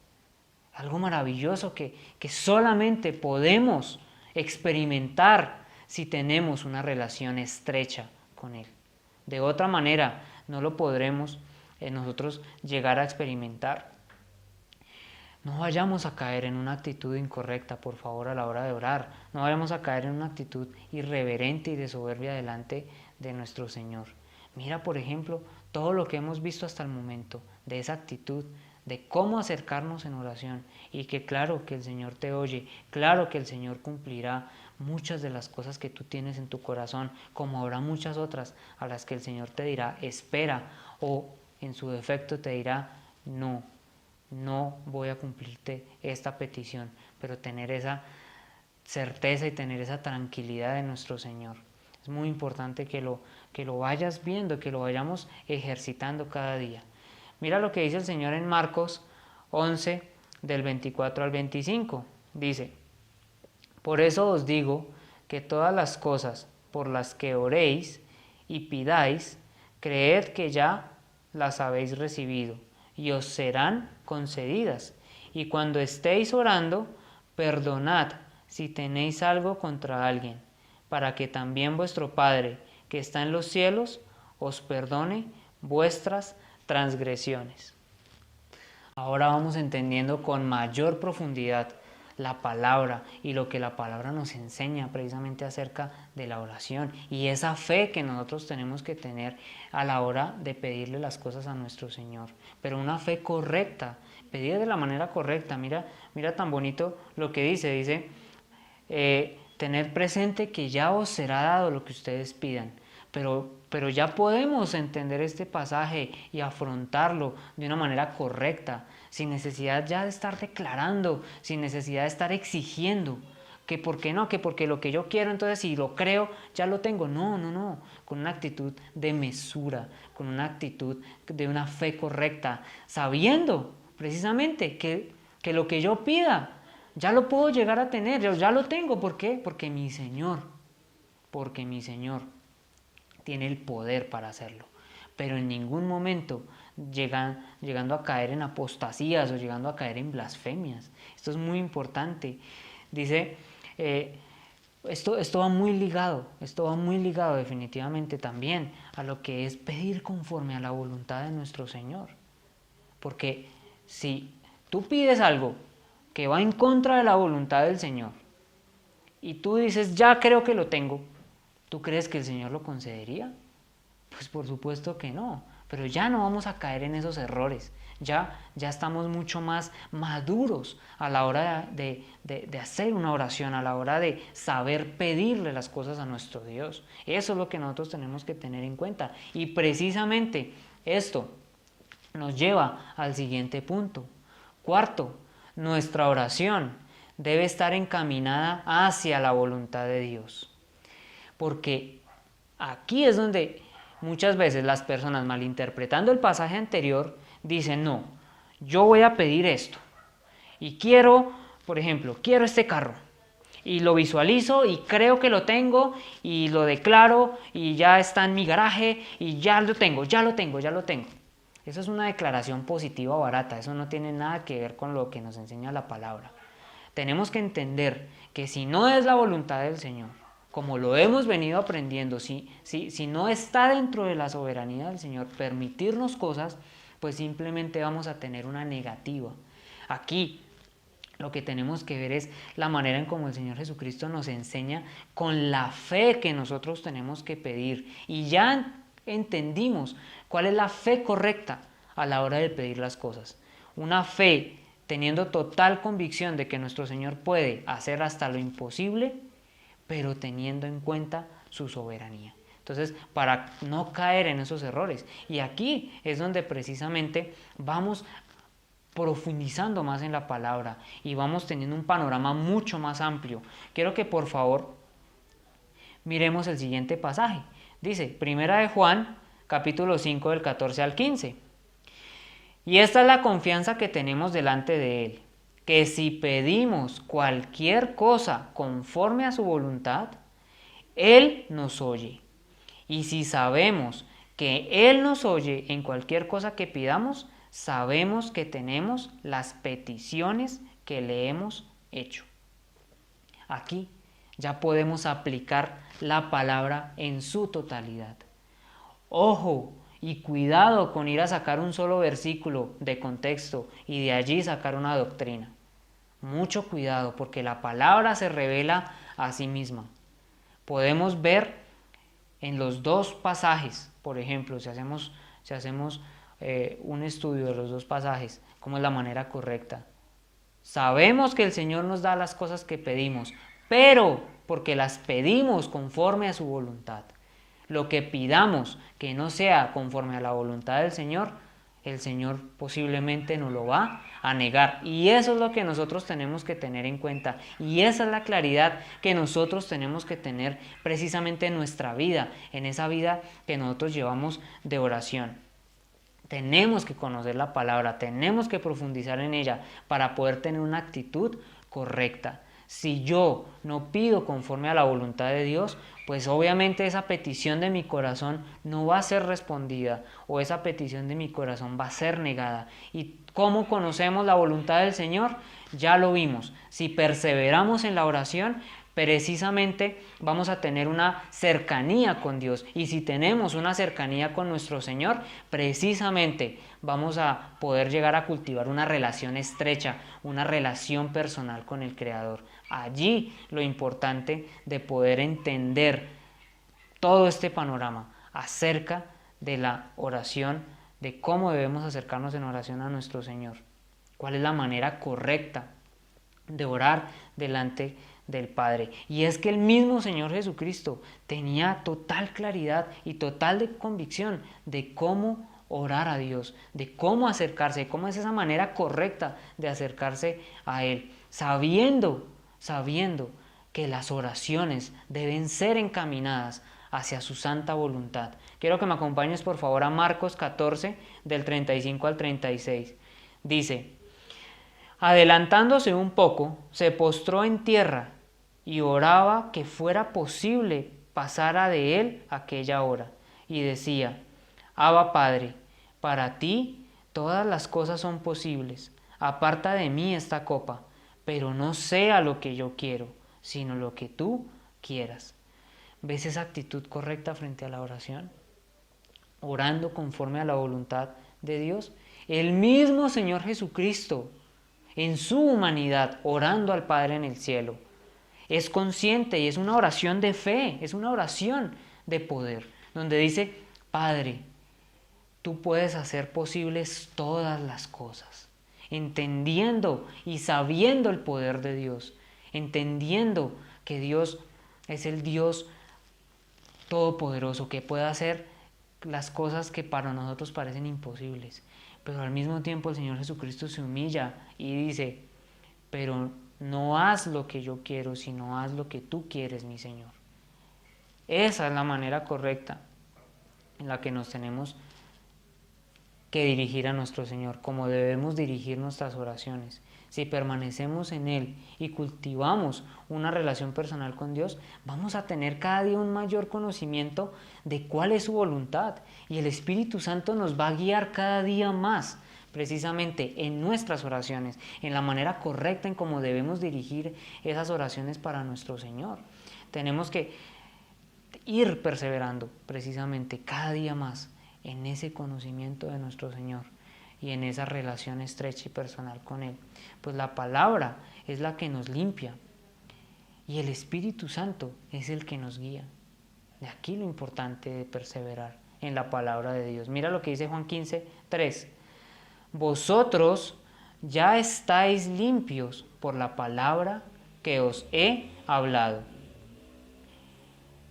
Algo maravilloso que solamente podemos experimentar si tenemos una relación estrecha con Él. De otra manera no lo podremos nosotros llegar a experimentar. No vayamos a caer en una actitud incorrecta, por favor, a la hora de orar. No vayamos a caer en una actitud irreverente y de soberbia delante de nuestro Señor. Mira, por ejemplo, todo lo que hemos visto hasta el momento de esa actitud, de cómo acercarnos en oración, y que claro que el Señor te oye, claro que el Señor cumplirá muchas de las cosas que tú tienes en tu corazón, como habrá muchas otras a las que el Señor te dirá: espera, o en su defecto te dirá: no voy a cumplirte esta petición. Pero tener esa certeza y tener esa tranquilidad de nuestro Señor. Es muy importante que lo vayas viendo, que lo vayamos ejercitando cada día. Mira lo que dice el Señor en Marcos 11, del 24 al 25. Dice: por eso os digo que todas las cosas por las que oréis y pidáis, creed que ya las habéis recibido y os serán concedidas. Y cuando estéis orando, perdonad si tenéis algo contra alguien, para que también vuestro Padre, que está en los cielos, os perdone vuestras transgresiones. Ahora vamos entendiendo con mayor profundidad la palabra y lo que la palabra nos enseña precisamente acerca de la oración y esa fe que nosotros tenemos que tener a la hora de pedirle las cosas a nuestro Señor, pero una fe correcta, pedida de la manera correcta. Mira tan bonito lo que dice, tener presente que ya os será dado lo que ustedes pidan. Pero ya podemos entender este pasaje y afrontarlo de una manera correcta, sin necesidad ya de estar declarando, sin necesidad de estar exigiendo, que por qué no, que porque lo que yo quiero, entonces si lo creo, ya lo tengo. No, con una actitud de mesura, con una actitud de una fe correcta, sabiendo precisamente que lo que yo pida, ya lo puedo llegar a tener, yo ya lo tengo. ¿Por qué? Porque mi Señor tiene el poder para hacerlo, pero en ningún momento llegando a caer en apostasías o llegando a caer en blasfemias. Esto es muy importante. Dice, esto va muy ligado definitivamente también a lo que es pedir conforme a la voluntad de nuestro Señor. Porque si tú pides algo que va en contra de la voluntad del Señor y tú dices: ya creo que lo tengo, ¿tú crees que el Señor lo concedería? Pues por supuesto que no. pero ya no vamos a caer en esos errores. Ya estamos mucho más maduros a la hora de hacer una oración, a la hora de saber pedirle las cosas a nuestro Dios. Eso es lo que nosotros tenemos que tener en cuenta. Y precisamente esto nos lleva al siguiente punto. Cuarto, nuestra oración debe estar encaminada hacia la voluntad de Dios. Porque aquí es donde muchas veces las personas, malinterpretando el pasaje anterior, dicen: no, yo voy a pedir esto y quiero, por ejemplo, quiero este carro y lo visualizo y creo que lo tengo y lo declaro y ya está en mi garaje y ya lo tengo. Eso es una declaración positiva barata, eso no tiene nada que ver con lo que nos enseña la palabra. Tenemos que entender que si no es la voluntad del Señor, como lo hemos venido aprendiendo, si no está dentro de la soberanía del Señor permitirnos cosas, pues simplemente vamos a tener una negativa. Aquí lo que tenemos que ver es la manera en cómo el Señor Jesucristo nos enseña con la fe que nosotros tenemos que pedir. Y ya entendimos cuál es la fe correcta a la hora de pedir las cosas. Una fe teniendo total convicción de que nuestro Señor puede hacer hasta lo imposible, pero teniendo en cuenta su soberanía. Entonces, para no caer en esos errores. Y aquí es donde precisamente vamos profundizando más en la palabra y vamos teniendo un panorama mucho más amplio. Quiero que por favor miremos el siguiente pasaje. Dice, Primera de Juan, capítulo 5, del 14 al 15. Y esta es la confianza que tenemos delante de Él, que si pedimos cualquier cosa conforme a su voluntad, Él nos oye. Y si sabemos que Él nos oye en cualquier cosa que pidamos, sabemos que tenemos las peticiones que le hemos hecho. Aquí ya podemos aplicar la palabra en su totalidad. Ojo y cuidado con ir a sacar un solo versículo de contexto y de allí sacar una doctrina. Mucho cuidado, porque la palabra se revela a sí misma. Podemos ver en los dos pasajes, por ejemplo, si hacemos un estudio de los dos pasajes, cómo es la manera correcta. Sabemos que el Señor nos da las cosas que pedimos, pero porque las pedimos conforme a su voluntad. Lo que pidamos que no sea conforme a la voluntad del Señor, el Señor posiblemente nos lo va a negar. Y eso es lo que nosotros tenemos que tener en cuenta. Y esa es la claridad que nosotros tenemos que tener precisamente en nuestra vida, en esa vida que nosotros llevamos de oración. Tenemos que conocer la palabra, tenemos que profundizar en ella para poder tener una actitud correcta. Si yo no pido conforme a la voluntad de Dios, pues obviamente esa petición de mi corazón no va a ser respondida o esa petición de mi corazón va a ser negada. ¿Y cómo conocemos la voluntad del Señor? Ya lo vimos. Si perseveramos en la oración, precisamente vamos a tener una cercanía con Dios. Y si tenemos una cercanía con nuestro Señor, precisamente vamos a poder llegar a cultivar una relación estrecha, una relación personal con el Creador. Allí lo importante de poder entender todo este panorama acerca de la oración, de cómo debemos acercarnos en oración a nuestro Señor. ¿Cuál es la manera correcta de orar delante del Padre? Y es que el mismo Señor Jesucristo tenía total claridad y total de convicción de cómo orar a Dios, de cómo acercarse, de cómo es esa manera correcta de acercarse a Él, sabiendo que las oraciones deben ser encaminadas hacia su santa voluntad. Quiero que me acompañes por favor a Marcos 14, del 35 al 36. Dice, adelantándose un poco, se postró en tierra y oraba que fuera posible pasara de él aquella hora. Y decía, Abba Padre, para ti todas las cosas son posibles. Aparta de mí esta copa, pero no sea lo que yo quiero, sino lo que tú quieras. ¿Ves esa actitud correcta frente a la oración? Orando conforme a la voluntad de Dios. El mismo Señor Jesucristo, en su humanidad, orando al Padre en el cielo, es consciente y es una oración de fe, es una oración de poder, donde dice, Padre, tú puedes hacer posibles todas las cosas, entendiendo y sabiendo el poder de Dios, entendiendo que Dios es el Dios todopoderoso, que puede hacer las cosas que para nosotros parecen imposibles. Pero al mismo tiempo el Señor Jesucristo se humilla y dice, pero no haz lo que yo quiero, sino haz lo que tú quieres, mi Señor. Esa es la manera correcta en la que nos tenemos que dirigir a nuestro Señor, como debemos dirigir nuestras oraciones. Si permanecemos en Él y cultivamos una relación personal con Dios, vamos a tener cada día un mayor conocimiento de cuál es su voluntad, y el Espíritu Santo nos va a guiar cada día más, precisamente en nuestras oraciones, en la manera correcta en cómo debemos dirigir esas oraciones para nuestro Señor. Tenemos que ir perseverando precisamente cada día más en ese conocimiento de nuestro Señor y en esa relación estrecha y personal con Él. Pues la palabra es la que nos limpia y el Espíritu Santo es el que nos guía. De aquí lo importante de perseverar en la palabra de Dios. Mira lo que dice Juan 15:3. Vosotros ya estáis limpios por la palabra que os he hablado.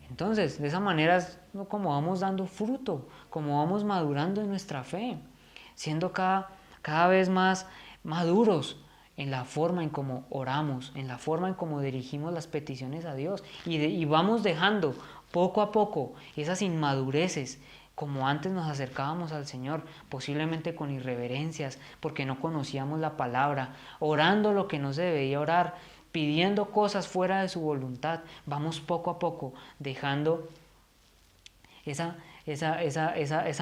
Entonces, de esa manera es como vamos dando fruto, como vamos madurando en nuestra fe, siendo cada vez más maduros en la forma en cómo oramos, en la forma en cómo dirigimos las peticiones a Dios, y vamos dejando poco a poco esas inmadureces, como antes nos acercábamos al Señor, posiblemente con irreverencias, porque no conocíamos la palabra, orando lo que no se debía orar, pidiendo cosas fuera de su voluntad. Vamos poco a poco dejando esa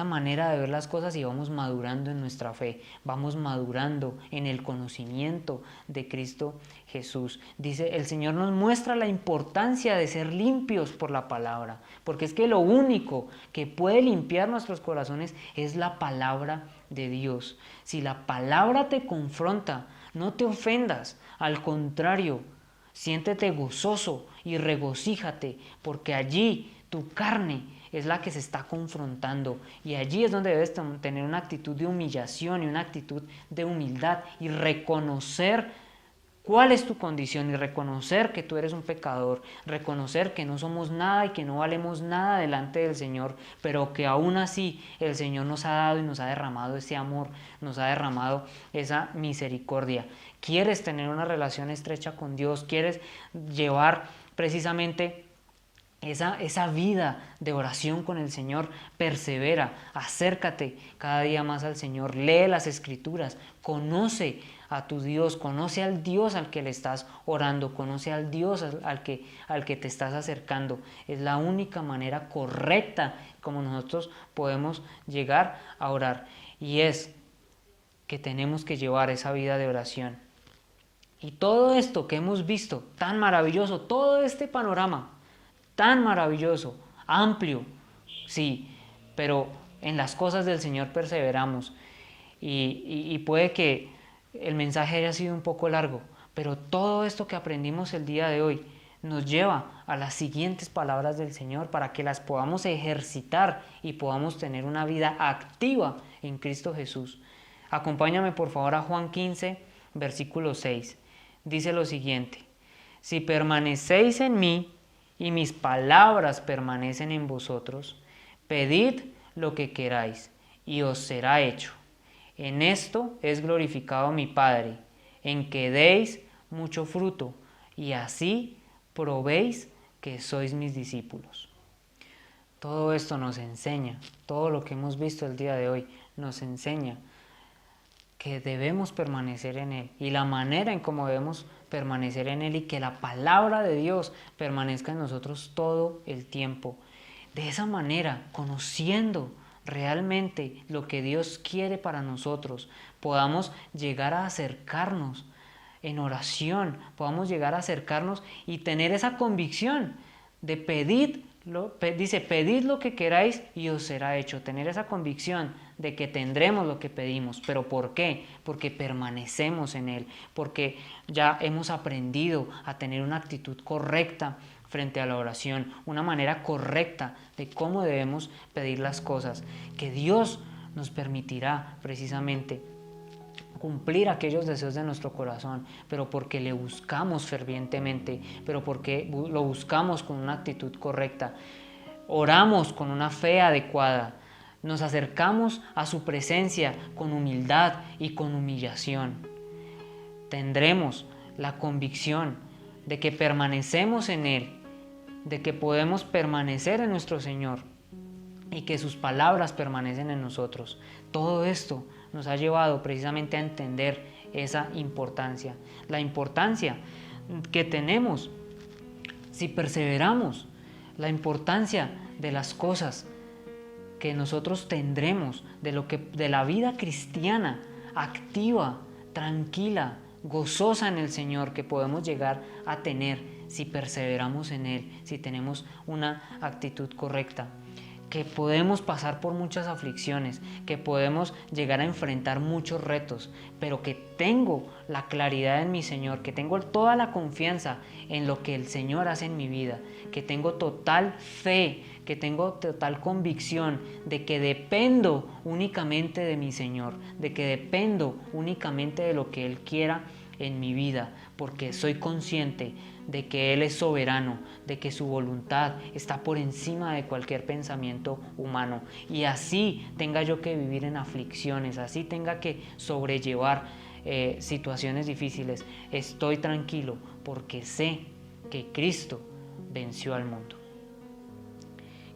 manera de ver las cosas y vamos madurando en nuestra fe, vamos madurando en el conocimiento de Cristo Jesús. Dice, el Señor nos muestra la importancia de ser limpios por la palabra, porque es que lo único que puede limpiar nuestros corazones es la palabra de Dios. Si la palabra te confronta, no te ofendas, al contrario, siéntete gozoso y regocíjate, porque allí tu carne es la que se está confrontando, y allí es donde debes tener una actitud de humillación y una actitud de humildad y reconocer cuál es tu condición y reconocer que tú eres un pecador, reconocer que no somos nada y que no valemos nada delante del Señor, pero que aún así el Señor nos ha dado y nos ha derramado ese amor, nos ha derramado esa misericordia. ¿Quieres tener una relación estrecha con Dios? ¿Quieres llevar precisamente esa vida de oración con el Señor? Persevera, acércate cada día más al Señor, lee las Escrituras, conoce a tu Dios, conoce al Dios al que le estás orando, conoce al Dios al que te estás acercando. Es la única manera correcta como nosotros podemos llegar a orar, y es que tenemos que llevar esa vida de oración. Y todo esto que hemos visto, tan maravilloso, todo este panorama tan maravilloso, amplio, sí, pero en las cosas del Señor perseveramos, y puede que el mensaje haya sido un poco largo, pero todo esto que aprendimos el día de hoy nos lleva a las siguientes palabras del Señor para que las podamos ejercitar y podamos tener una vida activa en Cristo Jesús. Acompáñame por favor a Juan 15, versículo 6. Dice lo siguiente: si permanecéis en mí y mis palabras permanecen en vosotros, pedid lo que queráis y os será hecho. En esto es glorificado mi Padre, en que deis mucho fruto, y así probéis que sois mis discípulos. Todo esto nos enseña, todo lo que hemos visto el día de hoy nos enseña que debemos permanecer en Él, y la manera en cómo debemos permanecer en Él, y que la palabra de Dios permanezca en nosotros todo el tiempo. De esa manera, conociendo realmente lo que Dios quiere para nosotros, podamos llegar a acercarnos en oración, podamos llegar a acercarnos y tener esa convicción de pedid lo que queráis y os será hecho. Tener esa convicción de que tendremos lo que pedimos. ¿Pero por qué? Porque permanecemos en Él, porque ya hemos aprendido a tener una actitud correcta frente a la oración, una manera correcta de cómo debemos pedir las cosas. Que Dios nos permitirá precisamente cumplir aquellos deseos de nuestro corazón, pero porque le buscamos fervientemente, pero porque lo buscamos con una actitud correcta, oramos con una fe adecuada, nos acercamos a su presencia con humildad y con humillación. Tendremos la convicción de que permanecemos en Él, de que podemos permanecer en nuestro Señor y que sus palabras permanecen en nosotros. Todo esto nos ha llevado precisamente a entender esa importancia, la importancia que tenemos si perseveramos, la importancia de las cosas que nosotros tendremos, de la vida cristiana activa, tranquila, gozosa en el Señor que podemos llegar a tener si perseveramos en Él, si tenemos una actitud correcta. Que podemos pasar por muchas aflicciones, que podemos llegar a enfrentar muchos retos, pero que tengo la claridad en mi Señor, que tengo toda la confianza en lo que el Señor hace en mi vida, que tengo total fe, que tengo total convicción de que dependo únicamente de mi Señor, de que dependo únicamente de lo que Él quiera en mi vida, porque soy consciente de que Él es soberano, de que su voluntad está por encima de cualquier pensamiento humano. Y así tenga yo que vivir en aflicciones, así tenga que sobrellevar situaciones difíciles, estoy tranquilo porque sé que Cristo venció al mundo.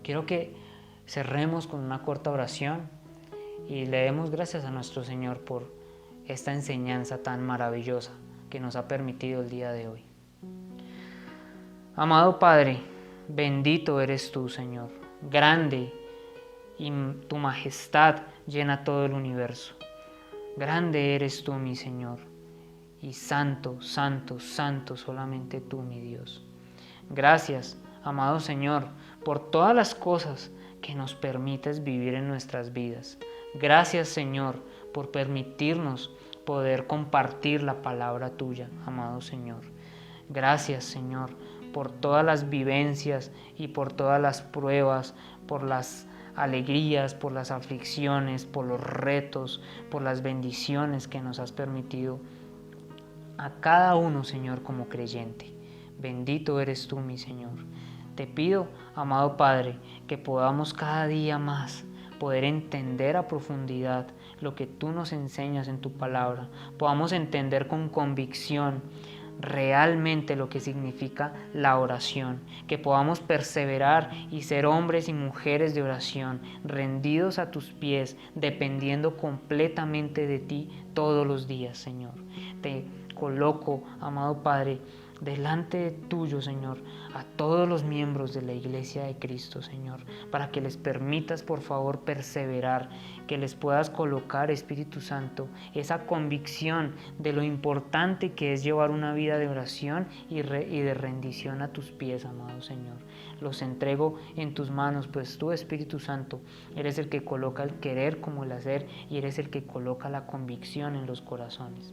Quiero que cerremos con una corta oración y le demos gracias a nuestro Señor por esta enseñanza tan maravillosa que nos ha permitido el día de hoy. Amado Padre, bendito eres tú, Señor, grande, y tu majestad llena todo el universo. Grande eres tú, mi Señor, y santo, santo, santo solamente tú, mi Dios. Gracias, amado Señor, por todas las cosas que nos permites vivir en nuestras vidas. Gracias, Señor, por permitirnos poder compartir la palabra tuya, amado Señor. Gracias, Señor, por todas las vivencias y por todas las pruebas, por las alegrías, por las aflicciones, por los retos, por las bendiciones que nos has permitido a cada uno, Señor, como creyente. Bendito eres tú, mi Señor. Te pido, amado Padre, que podamos cada día más poder entender a profundidad lo que tú nos enseñas en tu palabra, podamos entender con convicción realmente lo que significa la oración, que podamos perseverar y ser hombres y mujeres de oración, rendidos a tus pies, dependiendo completamente de ti todos los días, Señor. Te coloco, amado Padre, delante tuyo, Señor, a todos los miembros de la Iglesia de Cristo, Señor, para que les permitas, por favor, perseverar, que les puedas colocar, Espíritu Santo, esa convicción de lo importante que es llevar una vida de oración y de rendición a tus pies, amado Señor. Los entrego en tus manos, pues tú, Espíritu Santo, eres el que coloca el querer como el hacer y eres el que coloca la convicción en los corazones.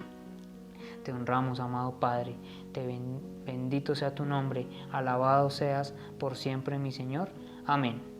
Te honramos, amado Padre, bendito sea tu nombre, alabado seas por siempre, mi Señor. Amén.